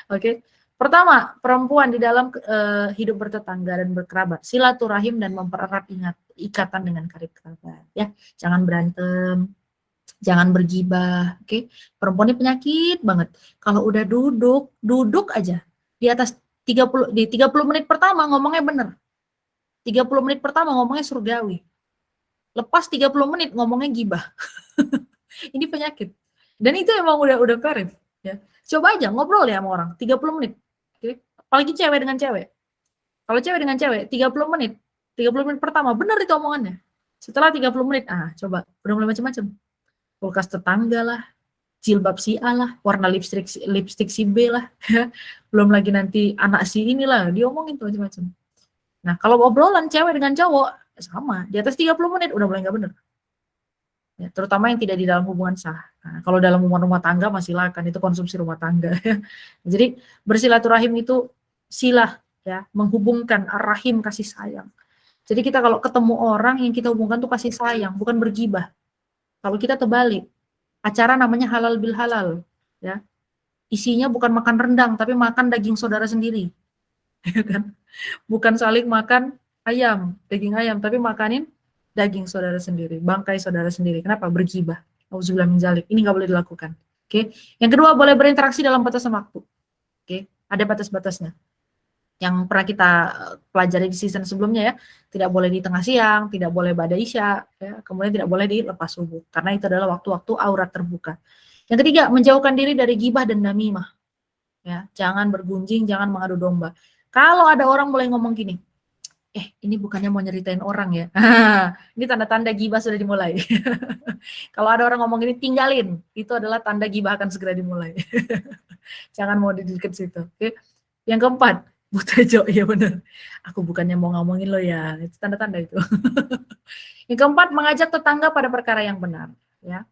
Oke. Pertama, perempuan di dalam hidup bertetangga dan berkerabat, silaturahim dan mempererat ikatan dengan karib kerabat. Ya, jangan berantem, jangan bergibah. Oke, perempuan ini penyakit banget. Kalau udah duduk aja di atas 30 menit pertama ngomongnya bener. 30 menit pertama ngomongnya surgawi. Lepas 30 menit ngomongnya gibah. Ini penyakit. Dan itu emang udah karib. Ya. Coba aja ngobrol ya sama orang 30 menit. Oke. Apalagi cewek dengan cewek. Kalau cewek dengan cewek 30 menit. 30 menit pertama benar itu omongannya. Setelah 30 menit, coba udah mulai macam-macam. Kulkas tetangga lah, jilbab si A lah, warna lipstick si B lah. Belum lagi nanti anak si inilah, diomongin tuh macam-macam. Nah, kalau obrolan cewek dengan cowok sama, di atas 30 menit udah mulai nggak benar. Ya, terutama yang tidak di dalam hubungan sah. Nah, kalau dalam hubungan rumah tangga masih lah, kan itu konsumsi rumah tangga. Jadi bersilaturahim itu silah, ya, menghubungkan rahim, kasih sayang. Jadi kita kalau ketemu orang yang kita hubungkan tuh kasih sayang, bukan bergibah. Kalau kita terbalik, acara namanya halal bil halal, ya. Isinya bukan makan rendang, tapi makan daging saudara sendiri. Ya kan? Bukan saling makan daging ayam, tapi makanin daging saudara sendiri, bangkai saudara sendiri. Kenapa? Bergibah. Auzubillah min dzalik. Ini nggak boleh dilakukan. Oke. Yang kedua, boleh berinteraksi dalam batasan waktu. Oke, ada batas-batasnya. Yang pernah kita pelajari di season sebelumnya ya, tidak boleh di tengah siang, tidak boleh ba'da isya, ya, kemudian tidak boleh di lepas subuh, karena itu adalah waktu-waktu aurat terbuka. Yang ketiga, menjauhkan diri dari gibah dan namimah. Ya, jangan bergunjing, jangan mengadu domba. Kalau ada orang mulai ngomong gini, ini bukannya mau nyeritain orang ya. Ini tanda-tanda gibah sudah dimulai. Kalau ada orang ngomong gini, tinggalin. Itu adalah tanda gibah akan segera dimulai. Jangan mau di dekat situ. Oke. Yang keempat, butejo, ya benar. Aku bukannya mau ngomongin lo ya. Itu tanda-tanda itu. Yang keempat, mengajak tetangga pada perkara yang benar. Ya.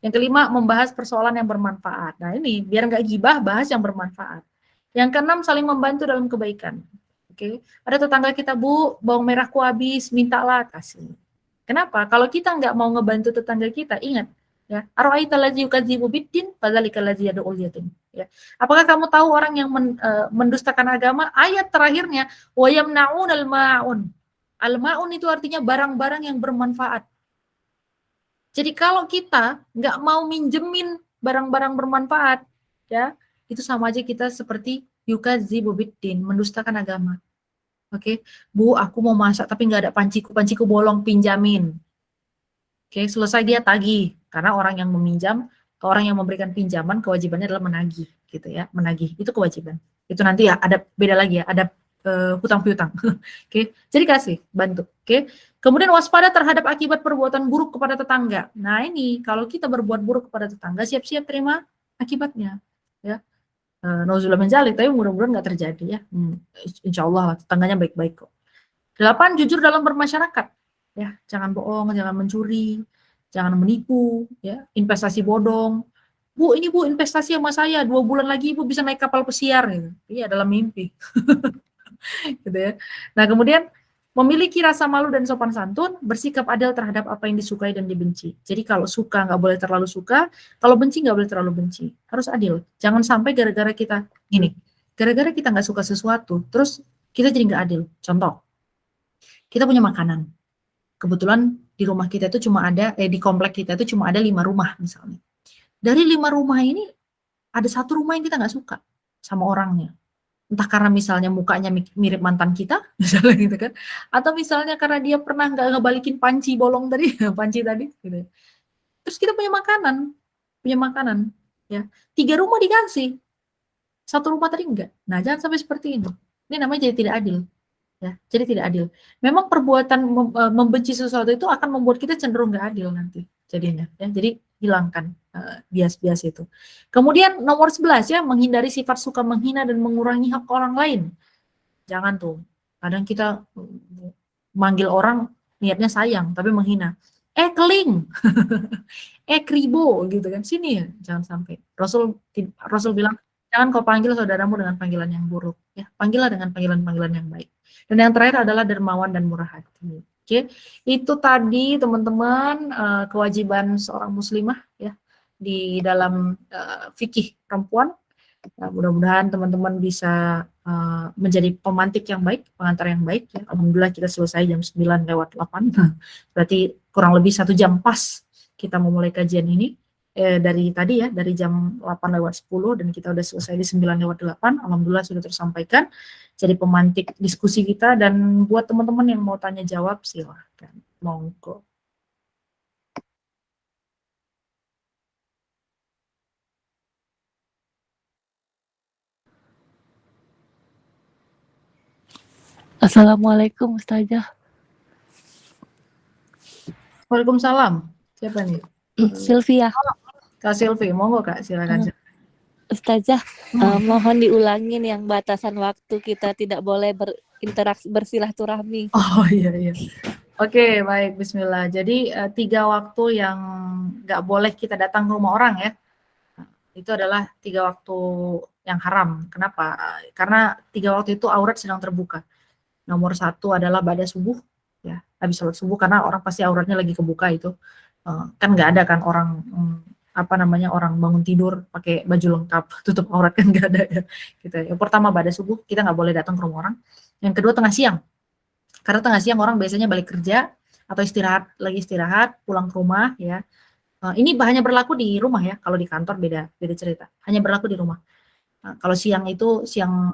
Yang kelima, membahas persoalan yang bermanfaat. Nah ini, biar nggak gibah, bahas yang bermanfaat. Yang keenam, saling membantu dalam kebaikan. Oke, ada tetangga kita, Bu, bawang merahku habis, mintalah, kasih. Kenapa? Kalau kita nggak mau ngebantu tetangga kita, ingat, ya, ara'aita allazi yukadzibu biddin fadzalikal ladzi yad'ul yatim. Ya. Apakah kamu tahu orang yang mendustakan agama? Ayat terakhirnya, wa yamna'unal ma'un. Al-ma'un itu artinya barang-barang yang bermanfaat. Jadi kalau kita nggak mau minjemin barang-barang bermanfaat, ya, itu sama aja kita seperti yukadzibu biddin, mendustakan agama. Oke, Bu, aku mau masak tapi nggak ada panciku bolong, pinjamin. Oke, selesai dia tagih, karena orang yang meminjam, orang yang memberikan pinjaman kewajibannya adalah menagih, gitu ya, menagih itu kewajiban. Itu nanti ya ada beda lagi ya, ada hutang piutang. Oke, jadi kasih, bantu. Oke, kemudian waspada terhadap akibat perbuatan buruk kepada tetangga. Nah ini kalau kita berbuat buruk kepada tetangga, siap-siap terima akibatnya. Ya, nauzubillah min dzalik, tapi mudah-mudahan nggak terjadi ya. Insya Allah tetangganya baik-baik kok. 8, jujur dalam bermasyarakat. Ya, jangan bohong, jangan mencuri, jangan menipu, ya, investasi bodong. Bu, ini Bu investasi sama saya, 2 bulan lagi Ibu bisa naik kapal pesiar gitu. Iya, dalam mimpi. Gitu ya. Nah, kemudian memiliki rasa malu dan sopan santun, bersikap adil terhadap apa yang disukai dan dibenci. Jadi kalau suka nggak boleh terlalu suka, kalau benci nggak boleh terlalu benci. Harus adil. Jangan sampai gara-gara kita gini, gara-gara kita nggak suka sesuatu, terus kita jadi nggak adil. Contoh, kita punya makanan. Kebetulan di rumah kita itu cuma ada, di komplek kita itu cuma ada 5 rumah misalnya. Dari 5 rumah ini, ada 1 rumah yang kita nggak suka sama orangnya. Entah karena misalnya mukanya mirip mantan kita, misalnya gitu kan, atau misalnya karena dia pernah nggak ngebalikin panci bolong tadi, panci tadi, gitu. Terus kita punya makanan, ya, 3 rumah dikasih, 1 rumah tadi enggak. Nah, jangan sampai seperti ini. Ini namanya jadi tidak adil, ya. Jadi tidak adil. Memang perbuatan membenci sesuatu itu akan membuat kita cenderung nggak adil nanti jadinya, ya. Jadi hilangkan bias-bias itu. Kemudian nomor 11 ya, menghindari sifat suka menghina dan mengurangi hak orang lain. Jangan tuh. Kadang kita manggil orang niatnya sayang tapi menghina. Keling. Kribo gitu kan. Sini ya, jangan sampai. Rasul bilang, jangan kau panggil saudaramu dengan panggilan yang buruk, ya. Panggillah dengan panggilan-panggilan yang baik. Dan yang terakhir adalah dermawan dan murah hati. Oke, itu tadi teman-teman kewajiban seorang muslimah ya di dalam fikih perempuan. Nah, mudah-mudahan teman-teman bisa menjadi pemantik yang baik, pengantar yang baik. Ya. Alhamdulillah kita selesai jam 9:08. Berarti kurang lebih 1 jam pas kita memulai kajian ini. Dari tadi ya, dari jam 8:10 dan kita udah selesai di 9:08. Alhamdulillah sudah tersampaikan. Jadi pemantik diskusi kita, dan buat teman-teman yang mau tanya jawab silahkan. Monggo. Assalamualaikum Ustazah. Waalaikumsalam. Siapa nih? Sylvia. Kak Silvi, monggo Kak, silakan. Ustazah, mohon diulangin yang batasan waktu kita tidak boleh berinteraksi, bersilaturahmi. Oh iya. Oke, baik, bismillah. Jadi 3 waktu yang nggak boleh kita datang ke rumah orang ya. Itu adalah 3 waktu yang haram. Kenapa? Karena 3 waktu itu aurat sedang terbuka. Nomor 1 adalah ba'da subuh, ya, habis sholat subuh, karena orang pasti auratnya lagi kebuka itu. Kan nggak ada kan orang orang bangun tidur pakai baju lengkap tutup aurat, kan nggak ada ya. Gitu. Yang pertama ba'da subuh, kita nggak boleh datang ke rumah orang. Yang kedua tengah siang. Karena tengah siang orang biasanya balik kerja atau lagi istirahat, pulang ke rumah ya. Ini hanya berlaku di rumah ya, kalau di kantor beda cerita, hanya berlaku di rumah. Kalau siang itu siang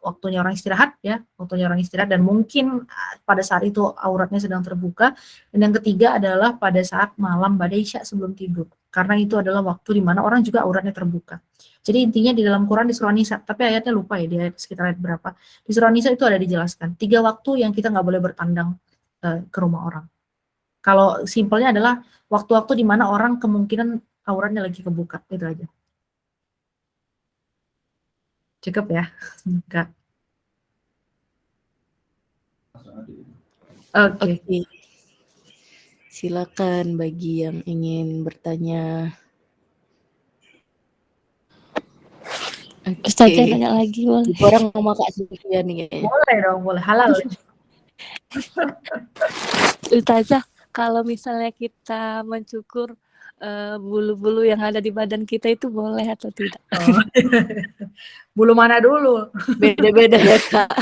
waktunya orang istirahat ya, waktunya orang istirahat dan mungkin pada saat itu auratnya sedang terbuka. Dan yang ketiga adalah pada saat malam ba'da isya sebelum tidur. Karena itu adalah waktu di mana orang juga auratnya terbuka. Jadi intinya di dalam Quran di surah Nisa, tapi ayatnya lupa ya, di ayat sekitar ayat berapa. Di surah Nisa itu ada dijelaskan, 3 waktu yang kita nggak boleh bertandang ke rumah orang. Kalau simpelnya adalah waktu-waktu di mana orang kemungkinan auratnya lagi kebuka, itu aja. Cukup ya, Kak. Oke. Oke. Silakan bagi yang ingin bertanya. Ustazah nanya lagi boleh. Orang mau Kak Sylvia nih kayaknya. Boleh dong, boleh. Halal. Ustazah, kalau misalnya kita mencukur bulu-bulu yang ada di badan kita itu boleh atau tidak? Oh. Bulu mana dulu? Beda-beda ya Kak.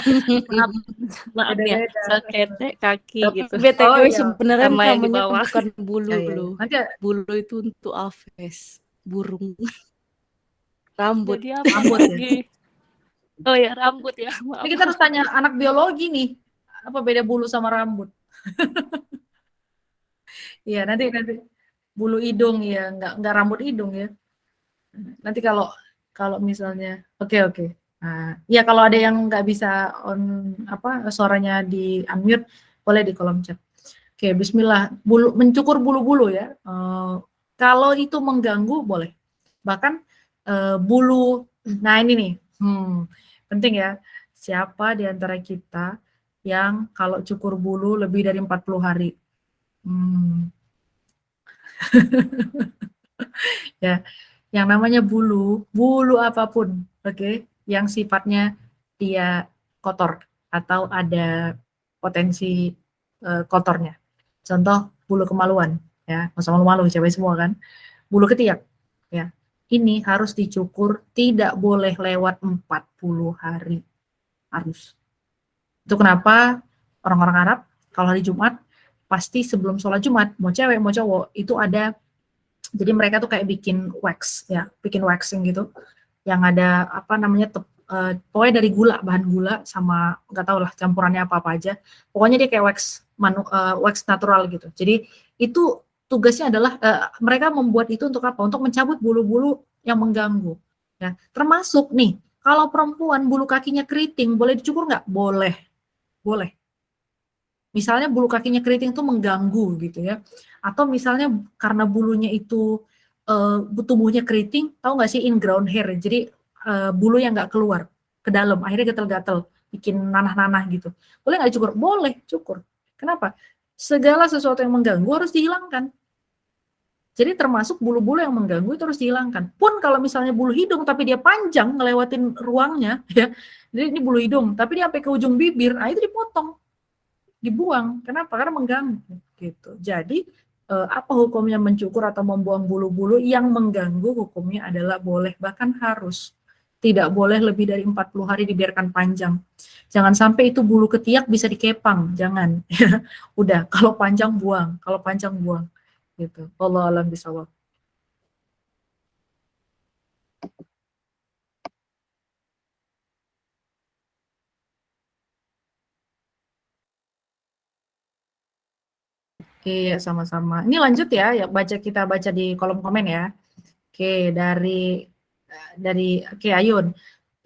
Maaf ya, Beda-beda. ketek kaki Tapi gitu. BTW Oh, iya. sebenarnya Sama yang di namanya bawah. bukan bulu, Ya, ya. Bro. Nanti Bulu itu untuk aves, burung. Rambut. Jadi apa rambut ya. lagi? Oh ya, rambut ya. Maaf. Ini kita harus tanya anak biologi nih. Apa beda bulu sama rambut? Iya, nanti bulu hidung ya, enggak rambut hidung ya. Nanti kalau misalnya oke. Nah, ya kalau ada yang nggak bisa suaranya di unmute boleh di kolom chat. Oke, bismillah. Mencukur bulu-bulu ya. Kalau itu mengganggu boleh. Bahkan bulu, nah ini nih, penting ya. Siapa di antara kita yang kalau cukur bulu lebih dari 40 hari? Ya, yang namanya bulu apapun, oke, yang sifatnya dia kotor atau ada potensi kotornya. Contoh bulu kemaluan, ya, nggak usah malu-malu, cewek semua kan. Bulu ketiak, ya, ini harus dicukur, tidak boleh lewat 40 hari, harus. Itu kenapa orang-orang Arab kalau hari Jumat pasti sebelum sholat Jumat, mau cewek mau cowok itu ada. Jadi mereka tuh kayak bikin wax ya, bikin waxing gitu, yang ada apa namanya pokoknya dari gula, bahan gula sama nggak tahu lah campurannya apa aja. Pokoknya dia kayak wax natural gitu. Jadi itu tugasnya adalah mereka membuat itu untuk apa? Untuk mencabut bulu-bulu yang mengganggu. Ya, termasuk nih kalau perempuan bulu kakinya keriting boleh dicukur nggak? Boleh, boleh. Misalnya bulu kakinya keriting itu mengganggu gitu ya, atau misalnya karena bulunya itu tubuhnya keriting, tahu nggak sih inground hair, jadi bulu yang nggak keluar ke dalam, akhirnya gatel-gatel, bikin nanah-nanah gitu. Boleh nggak cukur? Boleh cukur. Kenapa? Segala sesuatu yang mengganggu harus dihilangkan. Jadi termasuk bulu-bulu yang mengganggu itu harus dihilangkan. Pun kalau misalnya bulu hidung tapi dia panjang ngelewatin ruangnya, ya, jadi ini bulu hidung, tapi dia sampai ke ujung bibir, nah itu dipotong, dibuang. Kenapa? Karena mengganggu gitu. Jadi apa hukumnya mencukur atau membuang bulu-bulu yang mengganggu? Hukumnya adalah boleh, bahkan harus. Tidak boleh lebih dari 40 hari dibiarkan panjang. Jangan sampai itu bulu ketiak bisa dikepang, jangan. Udah, kalau panjang buang, kalau panjang buang. Gitu. Wallahu a'lam bishawab. Oke, sama-sama. Ini lanjut ya, kita baca di kolom komen ya. Oke, oke, Ayun.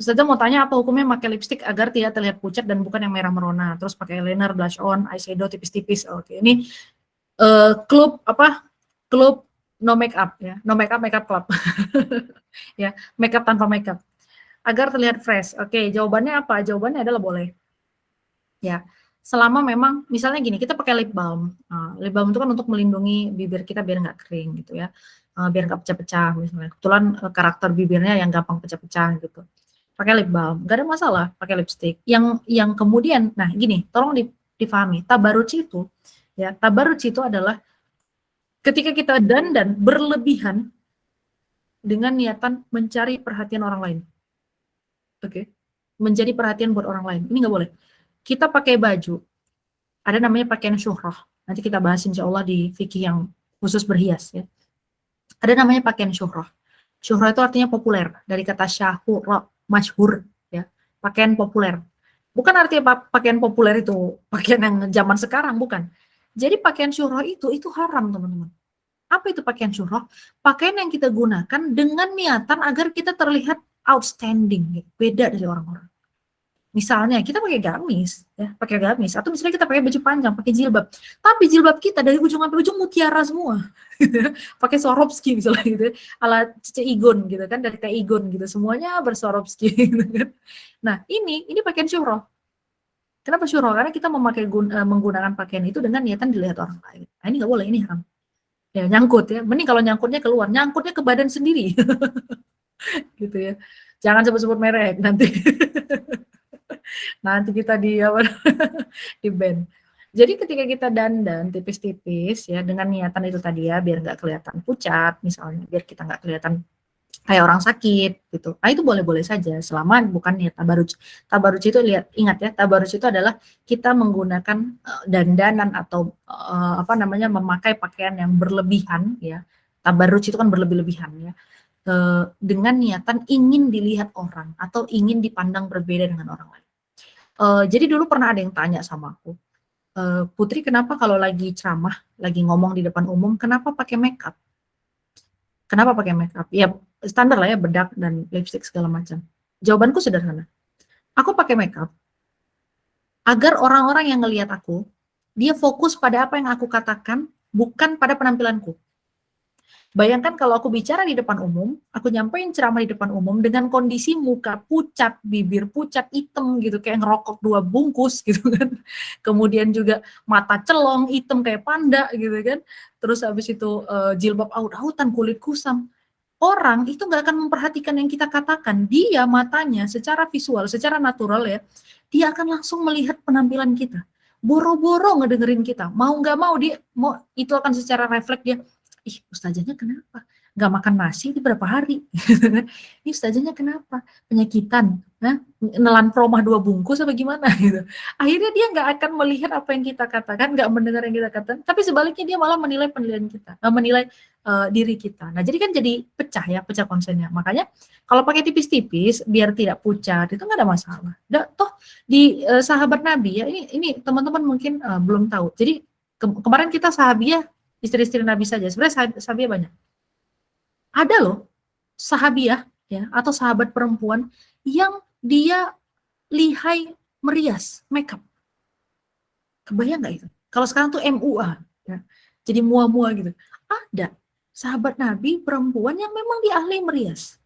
Ustazah mau tanya apa hukumnya pakai lipstick agar tidak terlihat pucat dan bukan yang merah merona. Terus pakai eyeliner, blush on, eyeshadow tipis-tipis. Oke, ini klub no make up ya, no make up club. Ya, make up tanpa make up. Agar terlihat fresh. Oke, jawabannya apa? Jawabannya adalah boleh. Ya, selama memang misalnya gini, kita pakai lip balm. Lip balm itu kan untuk melindungi bibir kita biar nggak kering gitu ya, biar nggak pecah-pecah misalnya. Kebetulan karakter bibirnya yang gampang pecah-pecah gitu. Pakai lip balm, nggak ada masalah pakai lipstick. Yang kemudian, nah gini, tolong difahami, tabarruj itu ya, tabarruj itu adalah ketika kita dandan berlebihan dengan niatan mencari perhatian orang lain. Oke. Menjadi perhatian buat orang lain. Ini nggak boleh. Kita pakai baju, ada namanya pakaian syuhrah. Nanti kita bahas insya Allah di fikih yang khusus berhias ya. Ada namanya pakaian syuhrah. Syuhrah itu artinya populer, dari kata syahura, masyhur, ya, pakaian populer. Bukan artinya pakaian populer itu pakaian yang zaman sekarang, bukan. Jadi pakaian syuhrah itu haram, teman-teman. Apa itu pakaian syuhrah? Pakaian yang kita gunakan dengan niatan agar kita terlihat outstanding, gitu, beda dari orang-orang. Misalnya kita pakai gamis, ya, pakai gamis, atau misalnya kita pakai baju panjang, pakai jilbab. Tapi jilbab kita dari ujung sampai ujung mutiara semua, gitu ya. Pakai Swarovski misalnya gitu, ya, ala Cece Igon gitu kan, dari Teh Igon gitu, semuanya berswarovski gitu kan. Nah ini pakaian syuhrah. Kenapa syuhrah? Karena kita menggunakan pakaian itu dengan niatan dilihat orang lain. Nah ini nggak boleh, ini haram. Ya nyangkut ya, mending kalau nyangkutnya keluar, nyangkutnya ke badan sendiri, gitu ya. Jangan sebut-sebut merek nanti. Nanti kita di apa di band. Jadi ketika kita dandan tipis-tipis ya dengan niatan itu tadi ya biar nggak kelihatan pucat misalnya, biar kita nggak kelihatan kayak orang sakit gitu. Nah itu boleh-boleh saja selama bukan niat tabaruj. Tabaruj itu ingat ya, tabaruj itu adalah kita menggunakan dandanan atau apa namanya memakai pakaian yang berlebihan ya. Tabaruj itu kan berlebih-lebihan ya. Dengan niatan ingin dilihat orang atau ingin dipandang berbeda dengan orang lain. Jadi dulu pernah ada yang tanya sama aku, Putri kenapa kalau lagi ceramah, lagi ngomong di depan umum, kenapa pakai makeup? Kenapa pakai makeup? Ya standar lah ya, bedak dan lipstick segala macam. Jawabanku sederhana. Aku pakai makeup agar orang-orang yang ngelihat aku, dia fokus pada apa yang aku katakan, bukan pada penampilanku. Bayangkan kalau aku bicara di depan umum, aku nyampein ceramah di depan umum dengan kondisi muka pucat, bibir pucat, hitam gitu, kayak ngerokok 2 bungkus gitu kan. Kemudian juga mata celong, hitam kayak panda gitu kan. Terus habis itu jilbab aut-autan, kulit kusam. Orang itu nggak akan memperhatikan yang kita katakan. Dia matanya secara visual, secara natural ya, dia akan langsung melihat penampilan kita. Boro-boro ngedengerin kita. Mau nggak mau dia, itu akan secara refleks dia, ih ustazahnya kenapa? Nggak makan nasi di berapa hari? Ih ustazahnya kenapa? Penyakitan? Nelan promah 2 bungkus apa gimana? Gitu. Akhirnya dia nggak akan melihat apa yang kita katakan, nggak mendengar yang kita katakan, tapi sebaliknya dia malah menilai penilaian kita, menilai diri kita. Nah jadi kan jadi pecah konsennya. Makanya kalau pakai tipis-tipis biar tidak pucat itu nggak ada masalah. Toh di sahabat Nabi ya ini teman-teman mungkin belum tahu. Jadi kemarin kita sahabiah istri-istri Nabi saja. Sebenarnya sahabiah banyak. Ada loh sahabiah ya atau sahabat perempuan yang dia lihai merias makeup. Kebayang nggak itu? Kalau sekarang tuh MUA ya. Jadi mua-mua gitu. Ada sahabat Nabi perempuan yang memang dia ahli merias.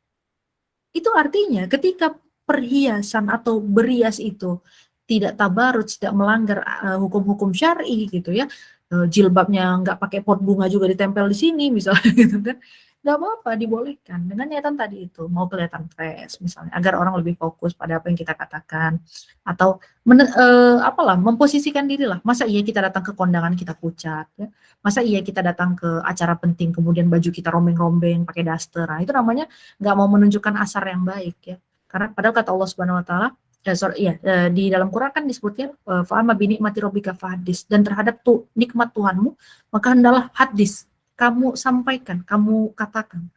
Itu artinya ketika perhiasan atau berias itu tidak tabarut, tidak melanggar hukum-hukum syar'i gitu ya, jilbabnya nggak pakai pot bunga juga ditempel di sini misalnya gitu kan, nggak apa-apa, dibolehkan dengan niatan tadi itu, mau kelihatan fresh misalnya, agar orang lebih fokus pada apa yang kita katakan, atau apalah, memposisikan diri lah. Masa iya kita datang ke kondangan kita pucat ya, masa iya kita datang ke acara penting kemudian baju kita rombeng-rombeng pakai daster, nah itu namanya nggak mau menunjukkan asar yang baik ya. Karena padahal kata Allah Subhanahu Wa Taala, di dalam Quran kan disebutnya fa'ama bi nikmati rabbika fahaddits, dan terhadap nikmat Tuhanmu maka hendaklah hadis, kamu sampaikan, kamu katakan.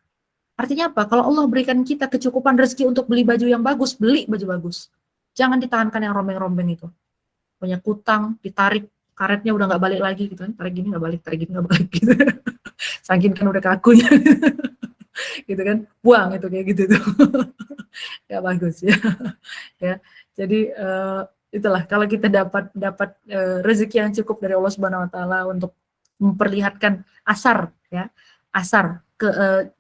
Artinya apa? Kalau Allah berikan kita kecukupan rezeki untuk beli baju yang bagus, beli baju bagus. Jangan ditahankan yang rombeng-rombeng itu. Punya kutang, ditarik, karetnya udah nggak balik lagi gitu kan. Tarik gini nggak balik, tarik gini nggak balik gitu. Saking kan udah kakunya. Gitu kan. Buang itu kayak gitu tuh. Nggak bagus ya. Ya. Jadi itulah kalau kita dapat rezeki yang cukup dari Allah Subhanahu Wa Taala untuk memperlihatkan asar ya, asar ke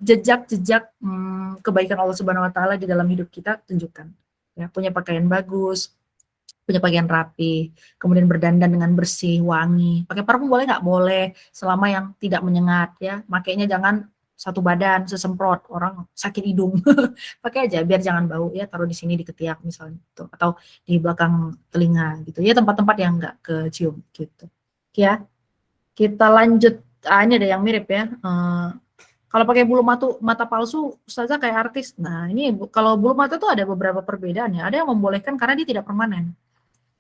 jejak-jejak kebaikan Allah Subhanahu Wa Taala di dalam hidup kita, tunjukkan ya. Punya pakaian bagus, punya pakaian rapi, kemudian berdandan dengan bersih, wangi. Pakai parfum boleh nggak? Boleh, selama yang tidak menyengat ya. Makainya jangan satu badan sesemprot, orang sakit hidung. Pakai aja biar jangan bau ya, taruh di sini di ketiak misalnya gitu, atau di belakang telinga gitu ya, tempat-tempat yang nggak kecium gitu ya. Kita lanjut, ini ada yang mirip ya, kalau pakai bulu mata palsu ustazah kayak artis. Nah ini kalau bulu mata tuh ada beberapa perbedaan ya, ada yang membolehkan karena dia tidak permanen.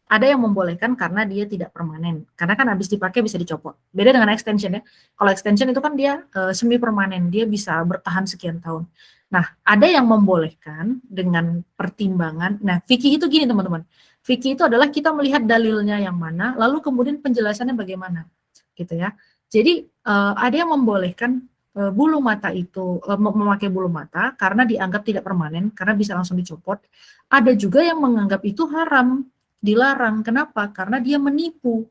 Ada yang membolehkan karena dia tidak permanen, karena kan habis dipakai bisa dicopot. Beda dengan extension ya. Kalau extension itu kan dia semi permanen, dia bisa bertahan sekian tahun. Nah, ada yang membolehkan dengan pertimbangan. Nah, fikih itu gini teman-teman. Fikih itu adalah kita melihat dalilnya yang mana, lalu kemudian penjelasannya bagaimana, gitu ya. Jadi ada yang membolehkan bulu mata itu memakai bulu mata karena dianggap tidak permanen, karena bisa langsung dicopot. Ada juga yang menganggap itu haram, dilarang. Kenapa? Karena dia menipu,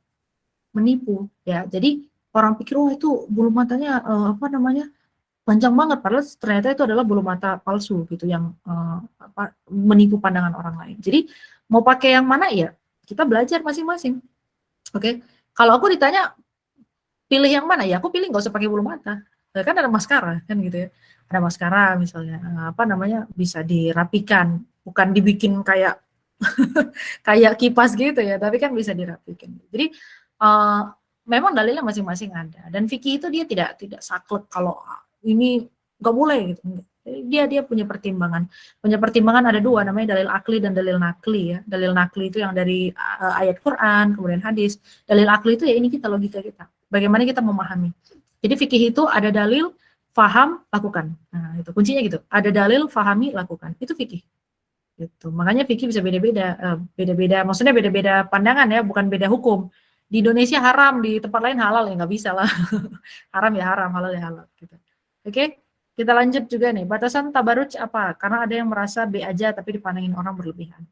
ya. Jadi orang pikir, oh itu bulu matanya apa namanya panjang banget, padahal ternyata itu adalah bulu mata palsu gitu yang menipu pandangan orang lain. Jadi mau pakai yang mana ya kita belajar masing-masing. Oke, kalau aku ditanya pilih yang mana ya, aku pilih nggak usah pakai bulu mata. Kan ada maskara kan gitu ya. Ada maskara misalnya apa namanya bisa dirapikan, bukan dibikin kayak kayak kipas gitu ya, tapi kan bisa dirapikan. Jadi memang dalilnya masing-masing ada. Dan fikih itu dia tidak saklek kalau ini nggak boleh gitu. Dia punya pertimbangan. Punya pertimbangan ada dua, namanya dalil akli dan dalil nakli ya. Dalil nakli itu yang dari ayat Quran, kemudian hadis. Dalil akli itu ya ini kita, logika kita. Bagaimana kita memahami. Jadi fikih itu ada dalil, faham, lakukan. Nah, itu kuncinya gitu. Ada dalil, fahami, lakukan. Itu fikih. Gitu. Makanya fikih bisa beda-beda, maksudnya beda-beda pandangan ya, bukan beda hukum. Di Indonesia haram, di tempat lain halal ya nggak bisa lah. Haram ya haram, halal ya halal. Gitu. Oke, kita lanjut juga nih. Batasan tabaruj apa? Karena ada yang merasa B aja tapi dipandangin orang berlebihan.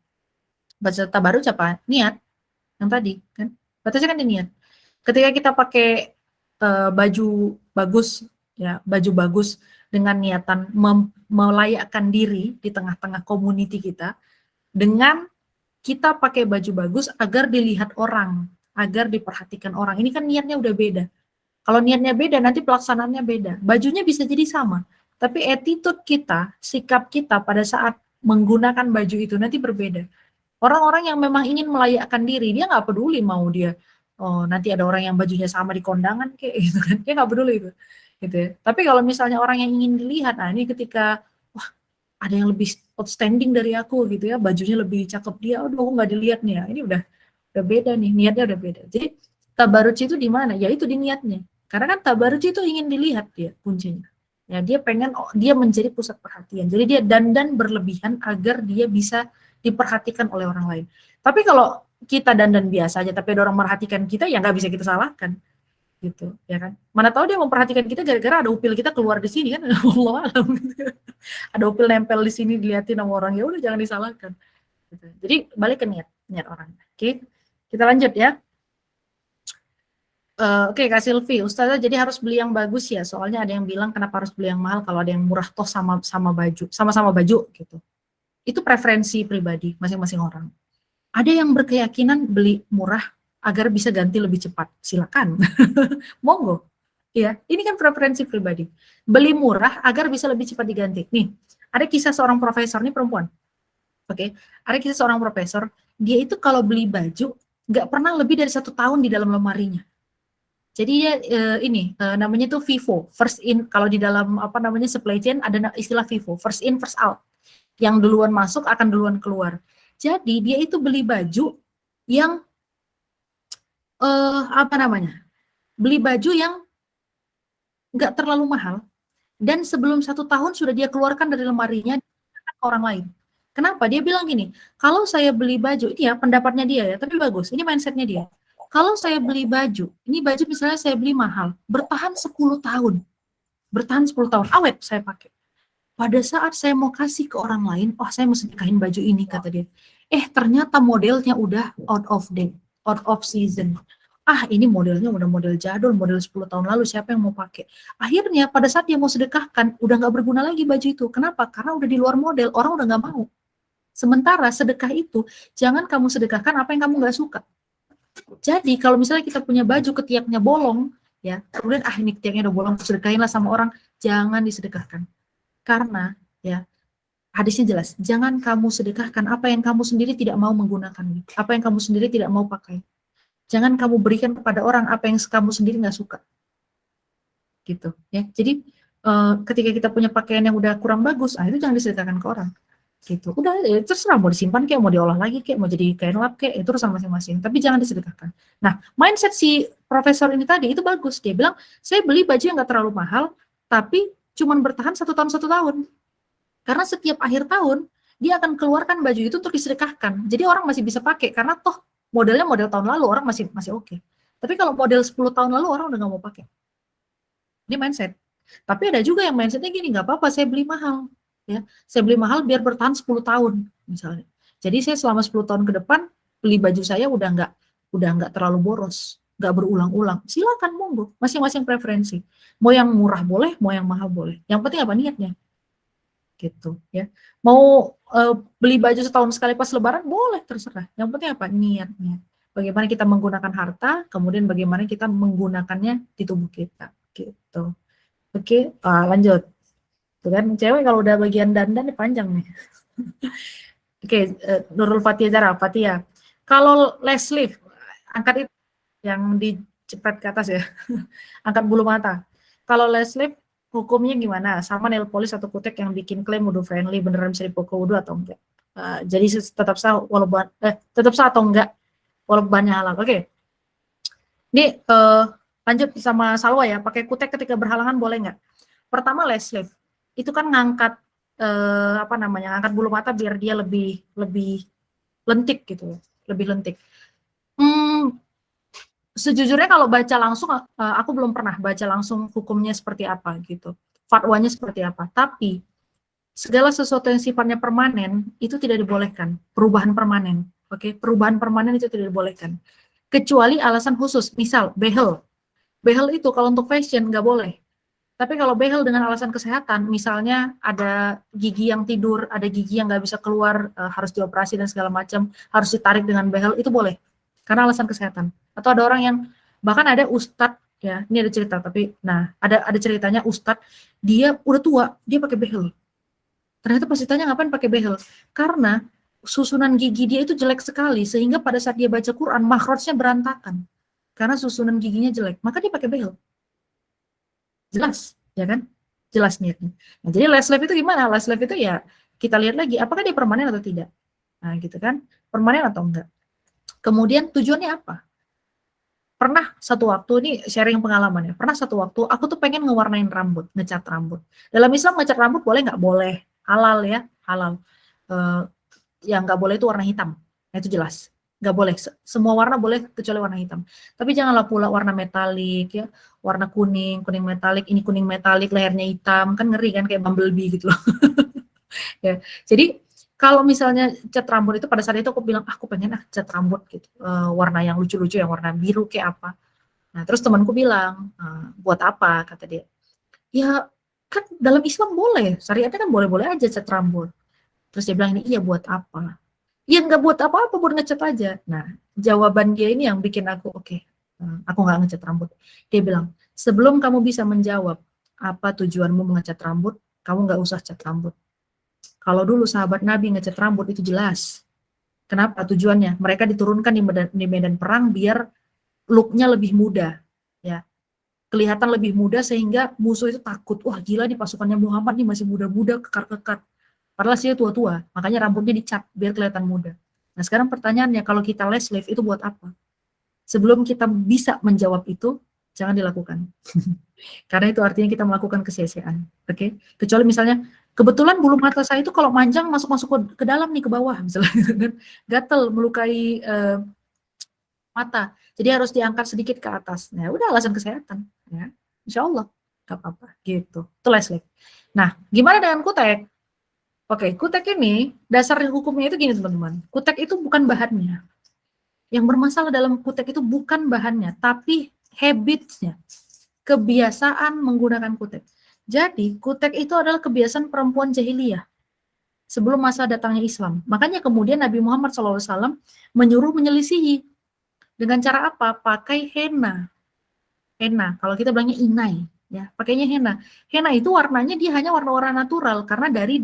Batasan tabaruj apa? Niat. Yang tadi kan. Batasnya kan di niat. Ketika kita pakai baju bagus, ya baju bagus dengan niatan melayakkan diri di tengah-tengah community kita, dengan kita pakai baju bagus agar dilihat orang, agar diperhatikan orang. Ini kan niatnya udah beda. Kalau niatnya beda, nanti pelaksanaannya beda. Bajunya bisa jadi sama, tapi attitude kita, sikap kita pada saat menggunakan baju itu nanti berbeda. Orang-orang yang memang ingin melayakkan diri, dia nggak peduli mau dia, oh nanti ada orang yang bajunya sama di kondangan kayak gitu kan, dia nggak peduli itu. Gitu ya. Tapi kalau misalnya orang yang ingin dilihat, nah ini ketika wah ada yang lebih outstanding dari aku gitu ya, bajunya lebih cakep dia, aduh aku nggak dilihat nih ya, ini udah beda nih, niatnya udah beda. Jadi tabaruj itu di mana? Ya itu di niatnya. Karena kan tabaruj itu ingin dilihat dia kuncinya. Ya dia pengen dia menjadi pusat perhatian. Jadi dia dandan berlebihan agar dia bisa diperhatikan oleh orang lain. Tapi kalau kita dandan biasa aja tapi ada orang merhatikan kita, ya nggak bisa kita salahkan gitu ya kan. Mana tahu dia memperhatikan kita gara-gara ada upil kita keluar di sini kan. Allah alam gitu. Ada upil nempel di sini dilihatin sama orang, ya udah jangan disalahkan gitu. Jadi balik ke niat orang. Oke, kita lanjut ya. Oke, Kak Silvi, Ustazah jadi harus beli yang bagus ya, soalnya ada yang bilang kenapa harus beli yang mahal kalau ada yang murah toh sama-sama baju gitu. Itu preferensi pribadi masing-masing orang. Ada yang berkeyakinan beli murah agar bisa ganti lebih cepat, silakan. Monggo. Ya, ini kan preferensi pribadi. Beli murah agar bisa lebih cepat diganti. Nih, ada kisah seorang profesor, nih perempuan. Oke, ada kisah seorang profesor, dia itu kalau beli baju nggak pernah lebih dari 1 tahun di dalam lemarinya. Jadi dia namanya tuh FIFO, first in, kalau di dalam apa namanya supply chain ada istilah FIFO, first in first out. Yang duluan masuk akan duluan keluar. Jadi dia itu beli baju yang apa namanya? Beli baju yang nggak terlalu mahal dan sebelum 1 tahun sudah dia keluarkan dari lemarinya ke orang lain. Kenapa? Dia bilang gini, kalau saya beli baju, ini ya pendapatnya dia ya, tapi bagus, ini mindsetnya dia. Kalau saya beli baju, ini baju misalnya saya beli mahal, bertahan 10 tahun. Bertahan 10 tahun, awet saya pakai. Pada saat saya mau kasih ke orang lain, oh saya mau sedekahin baju ini, kata dia. Ternyata modelnya udah out of date, out of season. Ini modelnya udah model jadul, model 10 tahun lalu, siapa yang mau pakai? Akhirnya pada saat dia mau sedekahkan, udah nggak berguna lagi baju itu. Kenapa? Karena udah di luar model, orang udah nggak mau. Sementara sedekah itu, jangan kamu sedekahkan apa yang kamu nggak suka. Jadi kalau misalnya kita punya baju ketiaknya bolong, ya, kemudian ini ketiaknya udah bolong, sedekahinlah sama orang, jangan disedekahkan. Karena ya hadisnya jelas, jangan kamu sedekahkan apa yang kamu sendiri tidak mau menggunakannya, apa yang kamu sendiri tidak mau pakai. Jangan kamu berikan kepada orang apa yang kamu sendiri nggak suka. Gitu ya. Jadi ketika kita punya pakaian yang udah kurang bagus, itu jangan disedekahkan ke orang. gitu. Udah ya terserah mau disimpan kayak, mau diolah lagi kayak, mau jadi kain lap kayak, itu urusan masing-masing, tapi jangan disedekahkan. Nah, mindset si profesor ini tadi itu bagus. Dia bilang, "Saya beli baju yang nggak terlalu mahal, tapi cuman bertahan 1 tahun. Karena setiap akhir tahun dia akan keluarkan baju itu untuk disedekahkan. Jadi orang masih bisa pakai karena toh modelnya model tahun lalu orang masih masih oke. Tapi kalau model 10 tahun lalu orang udah nggak mau pakai. Ini mindset. Tapi ada juga yang mindsetnya gini, nggak apa-apa saya beli mahal. Ya, saya beli mahal biar bertahan 10 tahun misalnya. Jadi saya selama 10 tahun ke depan beli baju saya udah nggak terlalu boros, nggak berulang-ulang. Silakan monggo, masing-masing preferensi. Mau yang murah boleh, mau yang mahal boleh. Yang penting apa niatnya gitu ya. Mau beli baju setahun sekali pas lebaran boleh, terserah. Yang penting apa niatnya. Bagaimana kita menggunakan harta, kemudian bagaimana kita menggunakannya di tubuh kita gitu. Oke, lanjut. Tuh kan cewek kalau udah bagian dandan panjang nih. Oke, Nurul Fatia Zara, Fatia. Kalau les lift, angkat itu yang dicepet ke atas ya. Angkat bulu mata. Kalau les lift hukumnya gimana? Sama nail polish atau kutek yang bikin klaim wudu friendly, beneran bisa dipukul wudu atau enggak? Jadi tetap sah walaupun tetap sah atau enggak walaupun bahannya halal. Oke. Ini lanjut sama Salwa ya. Pakai kutek ketika berhalangan boleh nggak? Pertama les lift itu kan ngangkat ngangkat bulu mata biar dia lebih lentik gitu, lebih lentik. Sejujurnya kalau baca langsung, aku belum pernah baca langsung hukumnya seperti apa gitu, fatwanya seperti apa. Tapi segala sesuatu yang sifatnya permanen itu tidak dibolehkan, perubahan permanen. Oke, perubahan permanen itu tidak dibolehkan. Kecuali alasan khusus, misal behel. Behel itu kalau untuk fashion nggak boleh. Tapi kalau behel dengan alasan kesehatan, misalnya ada gigi yang tidur, ada gigi yang nggak bisa keluar, harus dioperasi dan segala macam, harus ditarik dengan behel, itu boleh. Karena alasan kesehatan. Atau ada orang yang, bahkan ada ustadz, ya, ini ada cerita, tapi, nah, ada ceritanya ustadz, dia udah tua, dia pakai behel. Ternyata pas ditanya ngapain pakai behel? Karena susunan gigi dia itu jelek sekali, sehingga pada saat dia baca Quran, makhrajnya berantakan. Karena susunan giginya jelek, maka dia pakai behel. Jelas, ya kan? Jelas niatnya. Nah, jadi les lift itu gimana? Les lift itu ya kita lihat lagi apakah dia permanen atau tidak. Nah, gitu kan? Permanen atau enggak. Kemudian tujuannya apa? Pernah satu waktu, ini sharing pengalaman ya, pernah satu waktu aku tuh pengen ngewarnain rambut, ngecat rambut. Dalam Islam ngecat rambut boleh nggak? Boleh. Halal ya, halal. Yang nggak boleh itu warna hitam. Nah, itu jelas. Nggak boleh, semua warna boleh kecuali warna hitam. Tapi janganlah pula warna metalik ya, warna kuning metalik, ini kuning metalik, lehernya hitam, kan ngeri kan kayak Bumblebee gitu loh. Ya, jadi kalau misalnya cat rambut itu pada saat itu aku bilang, aku pengen cat rambut gitu, warna yang lucu-lucu, yang warna biru kayak apa. Nah, terus temanku bilang, buat apa, kata dia. Ya, kan dalam Islam boleh, syariatnya kan boleh-boleh aja cat rambut. Terus dia bilang, ini iya buat apa? Ya nggak buat apa-apa, buat ngecat aja. Nah, jawaban dia ini yang bikin aku, oke, aku nggak ngecat rambut. Dia bilang, sebelum kamu bisa menjawab apa tujuanmu mengecat rambut, kamu nggak usah cat rambut. Kalau dulu sahabat Nabi ngecat rambut itu jelas. Kenapa tujuannya? Mereka diturunkan di medan perang biar looknya lebih muda, ya, kelihatan lebih muda sehingga musuh itu takut. Wah gila nih pasukannya Muhammad nih masih muda-muda, kekar-kekar. Padahal sih tua-tua, makanya rambutnya dicat biar kelihatan muda. Nah sekarang pertanyaannya, kalau kita les lift itu buat apa? Sebelum kita bisa menjawab itu, jangan dilakukan. Karena itu artinya kita melakukan kesia-siaan. Oke? Kecuali misalnya, kebetulan bulu mata saya itu kalau manjang masuk ke dalam nih, ke bawah. Misalnya, gatel, melukai mata. Jadi harus diangkat sedikit ke atas. Nah udah alasan kesehatan. Ya. Insya Allah. Gak apa-apa. Gitu. Itu les lift. Nah, gimana dengan kutek? Oke, kutek ini, dasar hukumnya itu gini teman-teman. Kutek itu bukan bahannya. Yang bermasalah dalam kutek itu bukan bahannya, tapi habits-nya. Kebiasaan menggunakan kutek. Jadi, kutek itu adalah kebiasaan perempuan jahiliyah. Sebelum masa datangnya Islam. Makanya kemudian Nabi Muhammad SAW menyuruh menyelisihi. Dengan cara apa? Pakai henna. Henna, kalau kita bilangnya inai. Ya, pakainya henna. Henna itu warnanya dia hanya warna-warna natural karena dari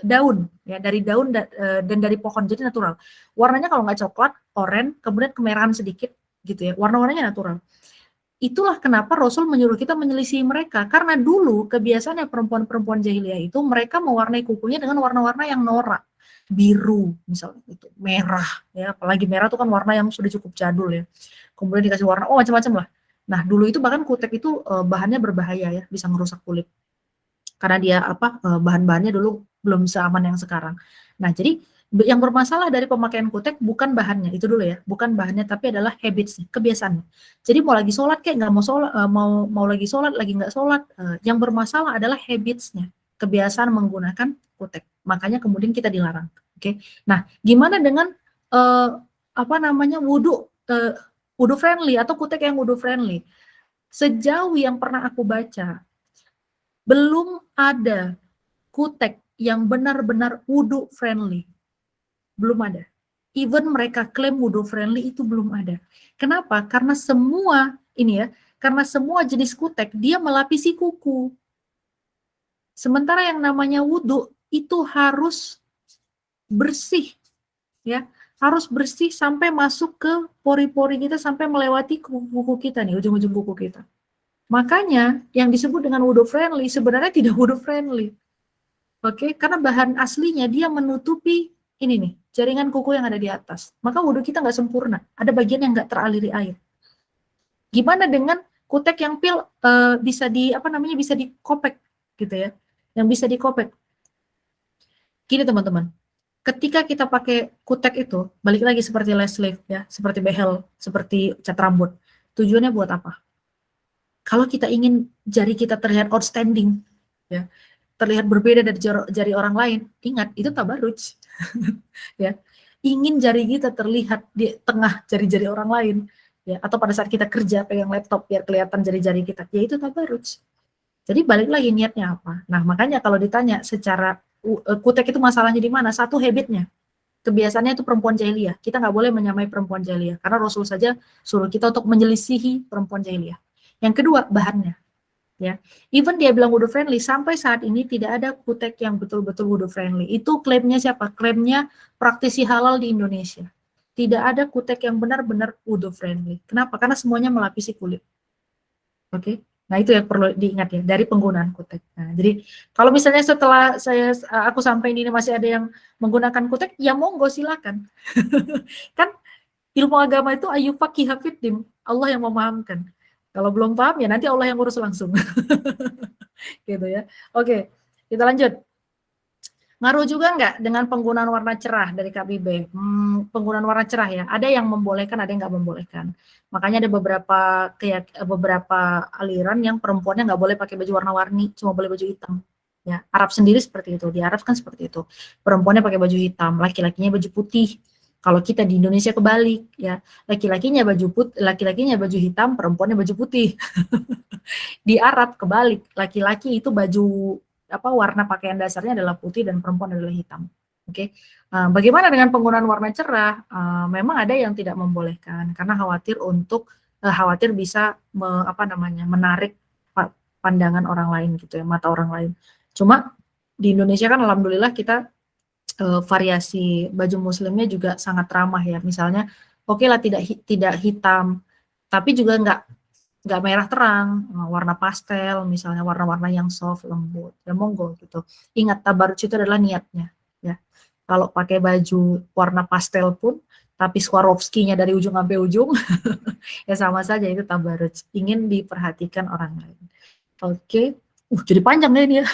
daun, ya, dari daun dan dari pohon, jadi natural. Warnanya kalau nggak coklat, oranye, kemudian kemerahan sedikit, gitu ya. Warna-warnanya natural. itulah kenapa Rasul menyuruh kita menyelisih mereka. Karena dulu kebiasaannya perempuan-perempuan jahiliyah itu mereka mewarnai kukunya dengan warna-warna yang norak. Biru misalnya itu, merah ya, apalagi merah itu kan warna yang sudah cukup jadul ya. Kemudian dikasih warna macam-macam lah. Nah, dulu itu bahkan kutek itu bahannya berbahaya ya, bisa merusak kulit. Karena dia bahan-bahannya dulu belum seaman yang sekarang. Nah, jadi yang bermasalah dari pemakaian kutek bukan bahannya, itu dulu ya, bukan bahannya tapi adalah habits, kebiasaannya. Jadi mau lagi sholat kayak nggak mau sholat, mau lagi sholat lagi nggak sholat, yang bermasalah adalah habitsnya, kebiasaan menggunakan kutek. Makanya kemudian kita dilarang. Oke. Nah, gimana dengan wudhu friendly atau kutek yang wudhu friendly? Sejauh yang pernah aku baca, belum ada kutek yang benar-benar wudhu friendly. Belum ada. Even mereka klaim wudhu friendly itu belum ada. Kenapa? Karena semua jenis kutek dia melapisi kuku. Sementara yang namanya wudhu itu harus bersih, ya, harus bersih sampai masuk ke pori-pori kita, sampai melewati kuku kita nih, ujung-ujung kuku kita. Makanya yang disebut dengan wudhu friendly sebenarnya tidak wudhu friendly. Oke, karena bahan aslinya dia menutupi ini nih, jaringan kuku yang ada di atas. Maka wudhu kita nggak sempurna. Ada bagian yang nggak teraliri air. Gimana dengan kutek yang bisa dikopek gitu ya, yang bisa dikopek. Gini teman-teman, ketika kita pakai kutek itu, balik lagi seperti lace sleeve ya, seperti behel, seperti cat rambut. Tujuannya buat apa? Kalau kita ingin jari kita terlihat outstanding, ya, terlihat berbeda dari jari orang lain, ingat itu tabarruj. Ya, ingin jari kita terlihat di tengah jari-jari orang lain, ya, atau pada saat kita kerja pegang laptop biar kelihatan jari-jari kita, ya itu tabarruj. Jadi balik lagi niatnya apa. Nah, makanya kalau ditanya secara kutek itu masalahnya di mana? Satu, habitnya. Kebiasaannya itu perempuan jahiliyah. Kita nggak boleh menyamai perempuan jahiliyah, karena Rasul saja suruh kita untuk menyelisihi perempuan jahiliyah. Yang kedua, bahannya. Ya, even dia bilang wudhu friendly, sampai saat ini tidak ada kutek yang betul-betul wudhu friendly. Itu klaimnya siapa? Klaimnya praktisi halal di Indonesia. Tidak ada kutek yang benar-benar wudhu friendly. Kenapa? Karena semuanya melapisi kulit. Oke, nah itu yang perlu diingat ya dari penggunaan kutek. Nah, jadi kalau misalnya setelah aku sampai ini masih ada yang menggunakan kutek, ya monggo silakan. Kan ilmu agama itu ayu faqih fiddin, Allah yang memahamkan. Kalau belum paham ya nanti Allah yang urus langsung. Gitu ya. Oke, kita lanjut. Ngaruh juga nggak dengan penggunaan warna cerah dari KBB? Penggunaan warna cerah ya, ada yang membolehkan, ada yang nggak membolehkan. Makanya ada beberapa aliran yang perempuannya nggak boleh pakai baju warna-warni, cuma boleh baju hitam. Ya, Arab sendiri seperti itu, di Arab kan seperti itu. Perempuannya pakai baju hitam, laki-lakinya baju putih. Kalau kita di Indonesia kebalik, ya, laki-lakinya baju hitam, perempuannya baju putih. Di Arab kebalik, laki-laki itu baju warna pakaian dasarnya adalah putih dan perempuan adalah hitam. Oke, bagaimana dengan penggunaan warna cerah? Memang ada yang tidak membolehkan karena khawatir bisa menarik pandangan orang lain gitu ya, mata orang lain. Cuma di Indonesia kan alhamdulillah kita variasi baju muslimnya juga sangat ramah ya. Misalnya oke lah tidak hitam, tapi juga nggak merah terang, warna pastel, misalnya warna-warna yang soft, lembut, ya monggo gitu. Ingat tabarruj itu adalah niatnya, ya. Kalau pakai baju warna pastel pun, tapi Swarovski-nya dari ujung sampai ujung, ya sama saja itu tabarruj. Ingin diperhatikan orang lain. Oke, jadi panjang deh ini ya.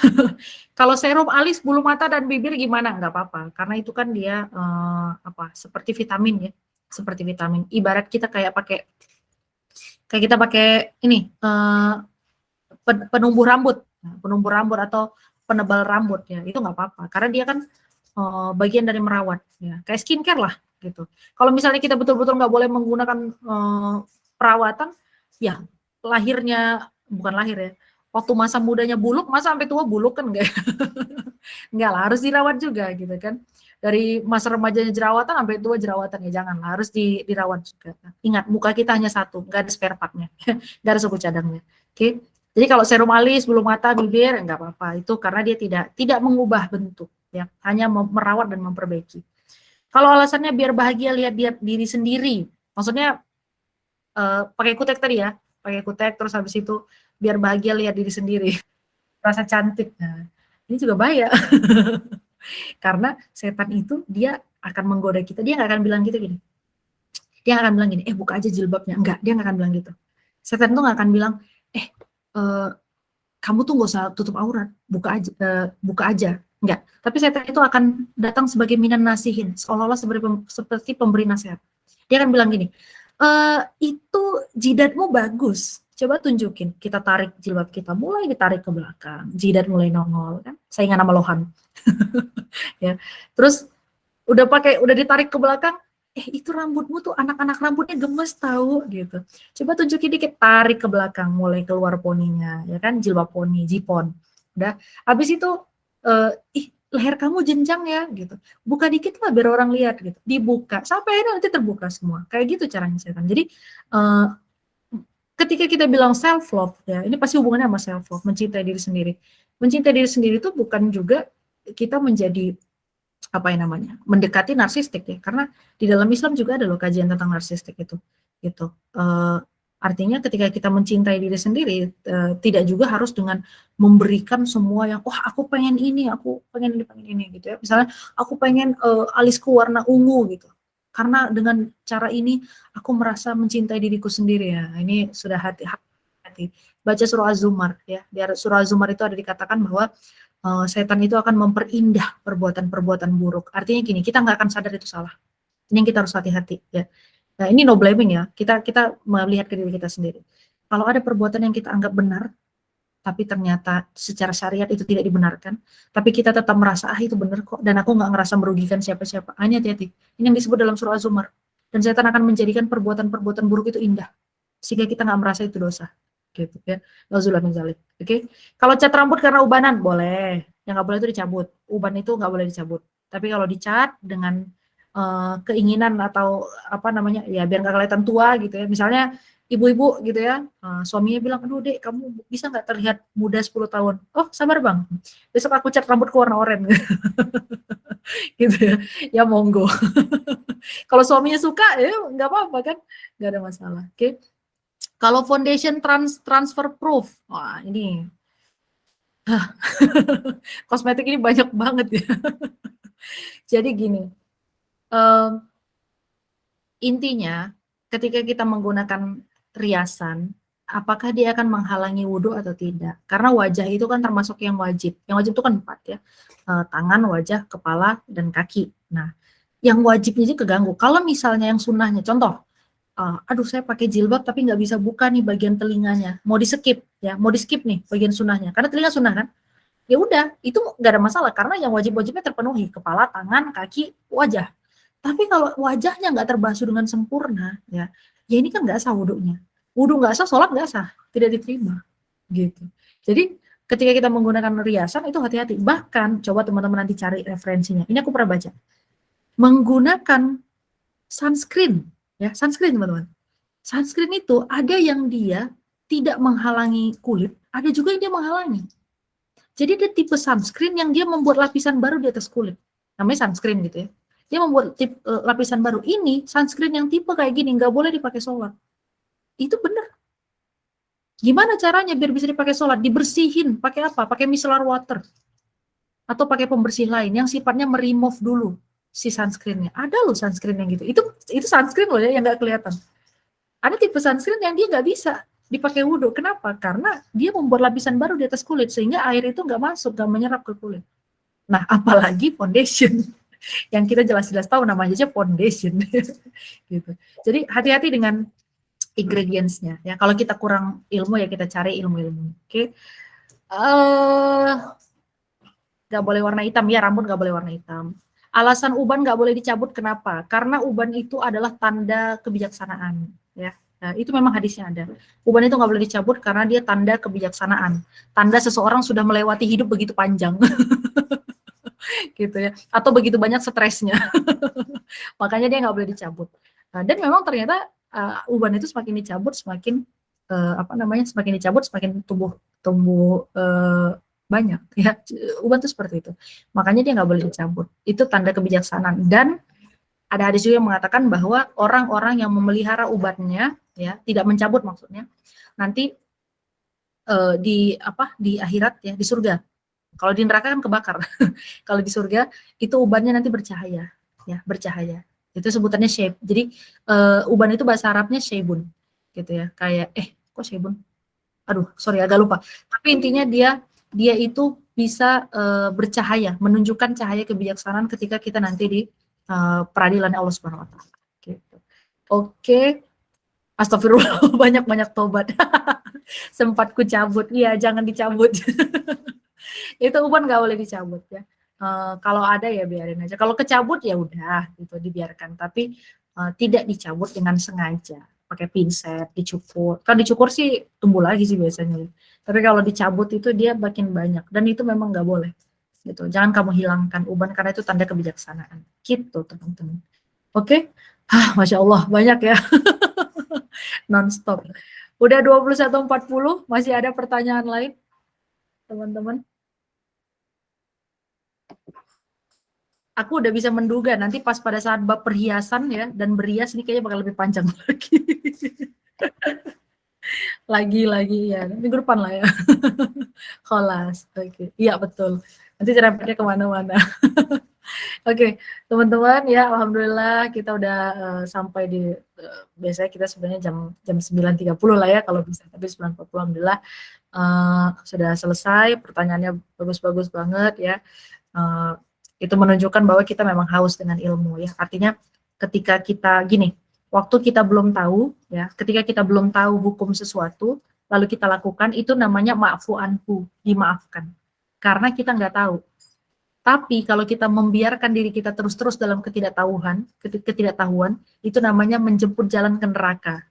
Kalau serum alis, bulu mata dan bibir gimana? Nggak apa-apa, karena itu kan dia seperti vitamin ya, seperti vitamin. Ibarat kita kayak kita pakai ini penumbuh rambut atau penebal rambut ya, itu nggak apa-apa karena dia kan bagian dari merawat ya, kayak skincare lah gitu. Kalau misalnya kita betul-betul nggak boleh menggunakan perawatan ya, bukan lahir ya, waktu masa mudanya buluk, masa sampai tua buluk kan enggak lah, harus dirawat juga gitu kan. Dari masa remajanya jerawatan sampai tua jerawatan ya jangan, harus dirawat juga. Ingat, muka kita hanya satu, nggak ada spare part-nya, nggak ada suku cadangnya. Oke. Jadi kalau serum alis, bulu mata, bibir nggak apa-apa, itu karena dia tidak mengubah bentuk ya, hanya merawat dan memperbaiki. Kalau alasannya biar bahagia lihat diri sendiri, maksudnya pakai kutek tadi ya, pakai kutek, terus habis itu biar bahagia lihat diri sendiri, rasa cantik. Nah, ini juga bahaya. Karena setan itu dia akan menggoda kita, dia nggak akan bilang gitu gini. Dia nggak akan bilang gini, buka aja jilbabnya. Enggak, dia nggak akan bilang gitu. Setan tuh nggak akan bilang, eh, kamu tuh nggak usah tutup aurat, buka aja. Enggak. Tapi setan itu akan datang sebagai minan nasihin, seolah-olah seperti pemberi nasihat. Dia akan bilang gini, itu jidatmu bagus, coba tunjukin. Kita tarik jilbab kita, mulai ditarik ke belakang, jidat mulai nongol, kan? Saingan sama lohan. Ya. Terus udah ditarik ke belakang, itu rambutmu tuh anak-anak rambutnya gemes tahu gitu. Coba tunjukin dikit, tarik ke belakang, mulai keluar poninya, ya kan, jilbab poni, jipon. Udah, habis itu leher kamu jenjang ya gitu. Buka dikit lah biar orang lihat gitu. Dibuka sampai akhirnya nanti terbuka semua. Kayak gitu caranya setan. Jadi ketika kita bilang self love ya, ini pasti hubungannya sama self love, mencintai diri sendiri. Mencintai diri sendiri itu bukan juga kita menjadi apa yang namanya, mendekati narsistik ya, karena di dalam Islam juga ada loh kajian tentang narsistik itu gitu. Artinya ketika kita mencintai diri sendiri, tidak juga harus dengan memberikan semua yang aku pengen ini, aku pengen ini gitu ya. Misalnya aku pengen alisku warna ungu gitu, karena dengan cara ini aku merasa mencintai diriku sendiri ya. Ini sudah hati-hati. Baca surah Az-Zumar ya. Di surah Az-Zumar itu ada dikatakan bahwa setan itu akan memperindah perbuatan-perbuatan buruk. Artinya gini, kita nggak akan sadar itu salah. Ini yang kita harus hati-hati ya. Nah, ini no blaming ya. Kita melihat ke diri kita sendiri. Kalau ada perbuatan yang kita anggap benar, tapi ternyata secara syariat itu tidak dibenarkan, tapi kita tetap merasa itu benar kok, dan aku nggak ngerasa merugikan siapa-siapa. Ini hati-hati. Ini yang disebut dalam surah Az-Zumar. Dan setan akan menjadikan perbuatan-perbuatan buruk itu indah, sehingga kita nggak merasa itu dosa. Gitu ya. Nauzubillah min dzalik. Oke. Kalau cat rambut karena ubanan boleh. Yang nggak boleh itu dicabut. Uban itu nggak boleh dicabut. Tapi kalau dicat dengan keinginan atau apa namanya ya biar nggak kelihatan tua gitu ya. Misalnya ibu-ibu gitu ya, suaminya bilang, aduh dek kamu bisa nggak terlihat muda 10 tahun. Oh sabar bang, besok aku cat rambutku warna oranye. Gitu ya. Ya monggo. Kalau suaminya suka ya nggak apa-apa kan, nggak ada masalah. Oke. Kalau foundation transfer proof, wah ini kosmetik ini banyak banget ya. Jadi gini, intinya ketika kita menggunakan riasan, apakah dia akan menghalangi wudhu atau tidak? Karena wajah itu kan termasuk yang wajib. Yang wajib itu kan 4 ya, tangan, wajah, kepala, dan kaki. Nah, yang wajibnya aja keganggu. Kalau misalnya yang sunnahnya, contoh, aduh saya pakai jilbab tapi nggak bisa buka nih bagian telinganya, mau di skip ya, mau di skip nih bagian sunnahnya, karena telinga sunnah kan, ya udah itu nggak ada masalah karena yang wajib-wajibnya terpenuhi, kepala, tangan, kaki, wajah. Tapi kalau wajahnya nggak terbasuh dengan sempurna ya ini kan nggak sah wudhunya, wudhu nggak sah, sholat nggak sah, tidak diterima gitu. Jadi ketika kita menggunakan riasan itu hati-hati. Bahkan coba teman-teman nanti cari referensinya, ini aku pernah baca, menggunakan sunscreen. Ya, sunscreen teman-teman. Sunscreen itu ada yang dia tidak menghalangi kulit, ada juga yang dia menghalangi. Jadi ada tipe sunscreen yang dia membuat lapisan baru di atas kulit. Namanya sunscreen gitu ya. Dia membuat lapisan baru. Ini sunscreen yang tipe kayak gini, nggak boleh dipakai sholat. Itu benar. Gimana caranya biar bisa dipakai sholat? Dibersihin, pakai apa? Pakai micellar water. Atau pakai pembersih lain yang sifatnya meremove dulu si sunscreen-nya. Ada loh sunscreen yang gitu. Itu sunscreen loh ya yang nggak kelihatan. Ada tipe sunscreen yang dia nggak bisa dipakai wudhu. Kenapa? Karena dia membuat lapisan baru di atas kulit sehingga air itu nggak masuk, nggak menyerap ke kulit. Nah, apalagi foundation yang kita jelas-jelas tahu namanya aja foundation. Gitu. Jadi hati-hati dengan ingredients-nya. Ya, kalau kita kurang ilmu ya kita cari ilmu-ilmu. Oke. Nggak boleh warna hitam ya, rambut nggak boleh warna hitam. Alasan uban nggak boleh dicabut kenapa? Karena uban itu adalah tanda kebijaksanaan, ya. Nah, itu memang hadisnya ada. Uban itu nggak boleh dicabut karena dia tanda kebijaksanaan, tanda seseorang sudah melewati hidup begitu panjang, gitu ya. Atau begitu banyak stresnya, makanya dia nggak boleh dicabut. Nah, dan memang ternyata uban itu semakin dicabut, semakin semakin dicabut, semakin tumbuh banyak ya, uban itu seperti itu, makanya dia nggak boleh dicabut. Itu tanda kebijaksanaan. Dan Ada hadis juga yang mengatakan bahwa orang-orang yang memelihara ubannya, ya, tidak mencabut maksudnya, nanti di akhirat ya, di surga. Kalau di neraka kan kebakar. Kalau di surga itu ubannya nanti bercahaya, ya, bercahaya. Itu sebutannya syaib. Jadi uban itu bahasa Arabnya syaibun, gitu ya. Kayak kok syaibun? Aduh, sorry agak lupa. Tapi intinya dia itu bisa bercahaya, menunjukkan cahaya kebijaksanaan ketika kita nanti di peradilan Allah Subhanahu wa taala. Gitu. Oke, astagfirullah, banyak-banyak tobat. Sempat ku cabut. Iya, jangan dicabut. Itu uban nggak boleh dicabut ya. Kalau ada ya biarin aja. Kalau kecabut ya udah gitu dibiarkan. Tapi tidak dicabut dengan sengaja. Pakai pinset, dicukur. Kalau dicukur sih tumbuh lagi sih biasanya. Tapi kalau dicabut itu dia makin banyak dan itu memang nggak boleh. Gitu. Jangan kamu hilangkan uban karena itu tanda kebijaksanaan. Gitu teman-teman. Oke? Masya Allah banyak ya. Non-stop. Udah 21.40, masih ada pertanyaan lain teman-teman? Aku udah bisa menduga nanti pas pada saat bab perhiasan ya dan berias ini kayaknya bakal lebih panjang lagi. Lagi ya, minggu depan lah ya. Kholas, oke. Iya betul. Nanti cerapnya kemana-mana. Oke, teman-teman ya, alhamdulillah kita udah sampai di biasanya kita sebenarnya jam 9.30 lah ya kalau bisa, tapi 9.40 alhamdulillah sudah selesai. Pertanyaannya bagus-bagus banget ya. Itu menunjukkan bahwa kita memang haus dengan ilmu ya. Artinya ketika kita gini, waktu kita belum tahu ya, ketika kita belum tahu hukum sesuatu, lalu kita lakukan, itu namanya ma'fu anhu, dimaafkan. Karena kita nggak tahu. Tapi kalau kita membiarkan diri kita terus-terus dalam ketidaktahuan, itu namanya menjemput jalan ke neraka.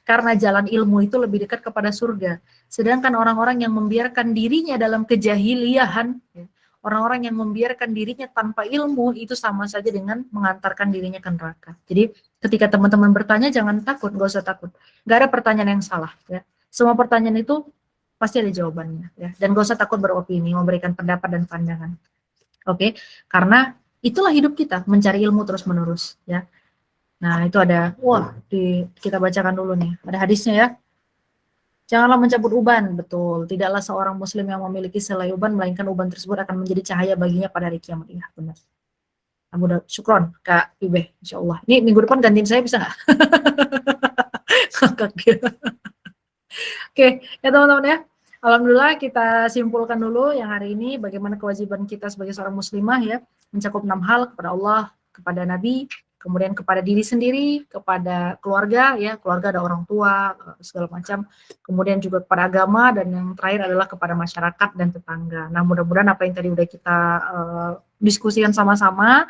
Karena jalan ilmu itu lebih dekat kepada surga. Sedangkan orang-orang yang membiarkan dirinya dalam kejahiliahan, ya, orang-orang yang membiarkan dirinya tanpa ilmu, itu sama saja dengan mengantarkan dirinya ke neraka. Jadi ketika teman-teman bertanya, jangan takut, nggak usah takut. Nggak ada pertanyaan yang salah. Ya. Semua pertanyaan itu pasti ada jawabannya. Ya. Dan nggak usah takut beropini, memberikan pendapat dan pandangan. Oke, karena itulah hidup kita, mencari ilmu terus-menerus. Ya. Nah, itu ada, kita bacakan dulu nih, ada hadisnya ya. Janganlah mencabut uban, betul. Tidaklah seorang muslim yang memiliki selai uban, melainkan uban tersebut akan menjadi cahaya baginya pada hari kiamat. Iya, benar. Abu Daud, syukron, Kak Ibe, insya Allah. Ini minggu depan gantiin saya bisa nggak? Oke, ya teman-teman ya. Alhamdulillah kita simpulkan dulu yang hari ini bagaimana kewajiban kita sebagai seorang muslimah ya, mencakup 6 hal kepada Allah, kepada Nabi, kemudian kepada diri sendiri, kepada keluarga ya, keluarga ada orang tua, segala macam, kemudian juga kepada agama, dan yang terakhir adalah kepada masyarakat dan tetangga. Nah, mudah-mudahan apa yang tadi udah kita diskusikan sama-sama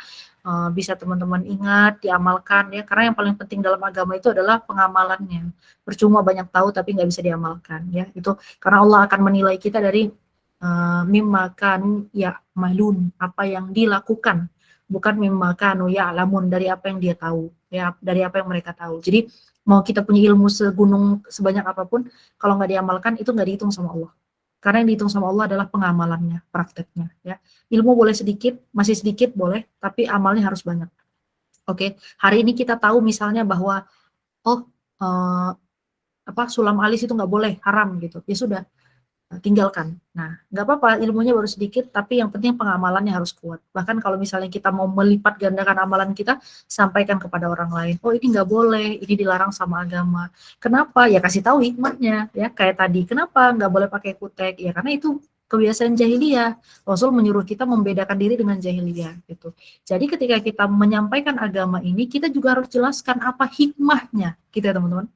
bisa teman-teman ingat, diamalkan ya, karena yang paling penting dalam agama itu adalah pengamalannya. Percuma banyak tahu tapi nggak bisa diamalkan ya, itu karena Allah akan menilai kita dari mimma kanu ya malun, apa yang dilakukan, bukan mimma kanu ya alamun, dari apa yang dia tahu ya, dari apa yang mereka tahu. Jadi mau kita punya ilmu segunung sebanyak apapun, kalau nggak diamalkan itu nggak dihitung sama Allah, karena yang dihitung sama Allah adalah pengamalannya, prakteknya ya. Ilmu boleh sedikit, masih sedikit boleh, tapi amalnya harus banyak. Oke, hari ini kita tahu misalnya bahwa sulam alis itu nggak boleh, haram gitu, ya sudah, tinggalkan. Nah, nggak apa-apa, ilmunya baru sedikit, tapi yang penting pengamalannya harus kuat. Bahkan kalau misalnya kita mau melipat gandakan amalan kita, sampaikan kepada orang lain. Oh, ini nggak boleh, ini dilarang sama agama. Kenapa? Ya kasih tahu hikmahnya. Ya kayak tadi, kenapa nggak boleh pakai kutek? Ya karena itu kebiasaan jahiliyah. Rasul menyuruh kita membedakan diri dengan jahiliyah. Gitu. Jadi ketika kita menyampaikan agama ini, kita juga harus jelaskan apa hikmahnya, gitu ya teman-teman.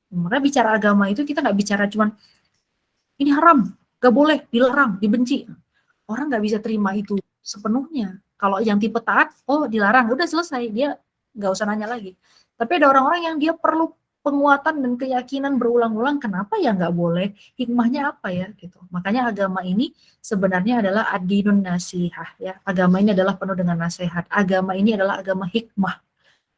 Makanya bicara agama itu kita nggak bicara cuman ini haram, gak boleh, dilarang, dibenci. Orang nggak bisa terima itu sepenuhnya. Kalau yang tipe taat, dilarang, udah selesai, dia nggak usah nanya lagi. Tapi ada orang-orang yang dia perlu penguatan dan keyakinan berulang-ulang, kenapa ya nggak boleh, hikmahnya apa ya, gitu. Makanya agama ini sebenarnya adalah ad-dinun nasihah, ya. Agama ini adalah penuh dengan nasihat. Agama ini adalah agama hikmah.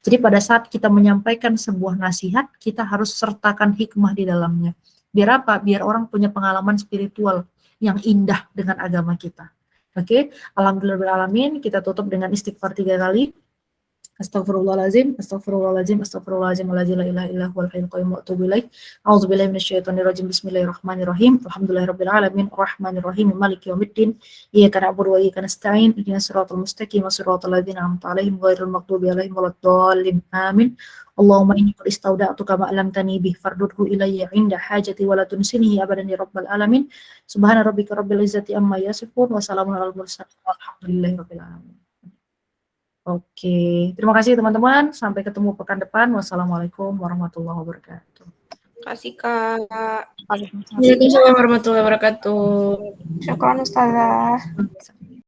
Jadi pada saat kita menyampaikan sebuah nasihat, kita harus sertakan hikmah di dalamnya. Biar apa? Biar orang punya pengalaman spiritual yang indah dengan agama kita. Oke, alhamdulillahirrahmanirrahim. Kita tutup dengan istighfar 3 kali. Astaghfirullahaladzim, astaghfirullahaladzim, astaghfirullahaladzim, la ilaha illa huwal hayyul qayyum wa atubu ilaih. A'udzubillahi minasyaitonir rajim. Bismillahirrahmanirrahim. Alhamdulillahirabbil alamin, arrahmanir rahim, maliki yaumiddin. Iyyaka na'budu wa iyyaka nasta'in. Ihdinas siratal mustaqim, siratal ladzina an'amta 'alaihim ghairil maghdubi 'alaihim waladdallin. Amin. Allahumma inni qad istawda'tuka ma 'allamtani bih fardudhu ilayya 'inda hajati wa la tunsinihi abadan ya rabbal alamin. Subhana rabbika rabbil izzati amma yasifun wa salamun alal mursalin walhamdulillahirabbil alamin. Oke, terima kasih teman-teman. Sampai ketemu pekan depan. Wassalamualaikum warahmatullahi wabarakatuh. Kasih Kak. Waalaikumsalam. Waalaikumsalam warahmatullahi wabarakatuh. Syukran Ustazah.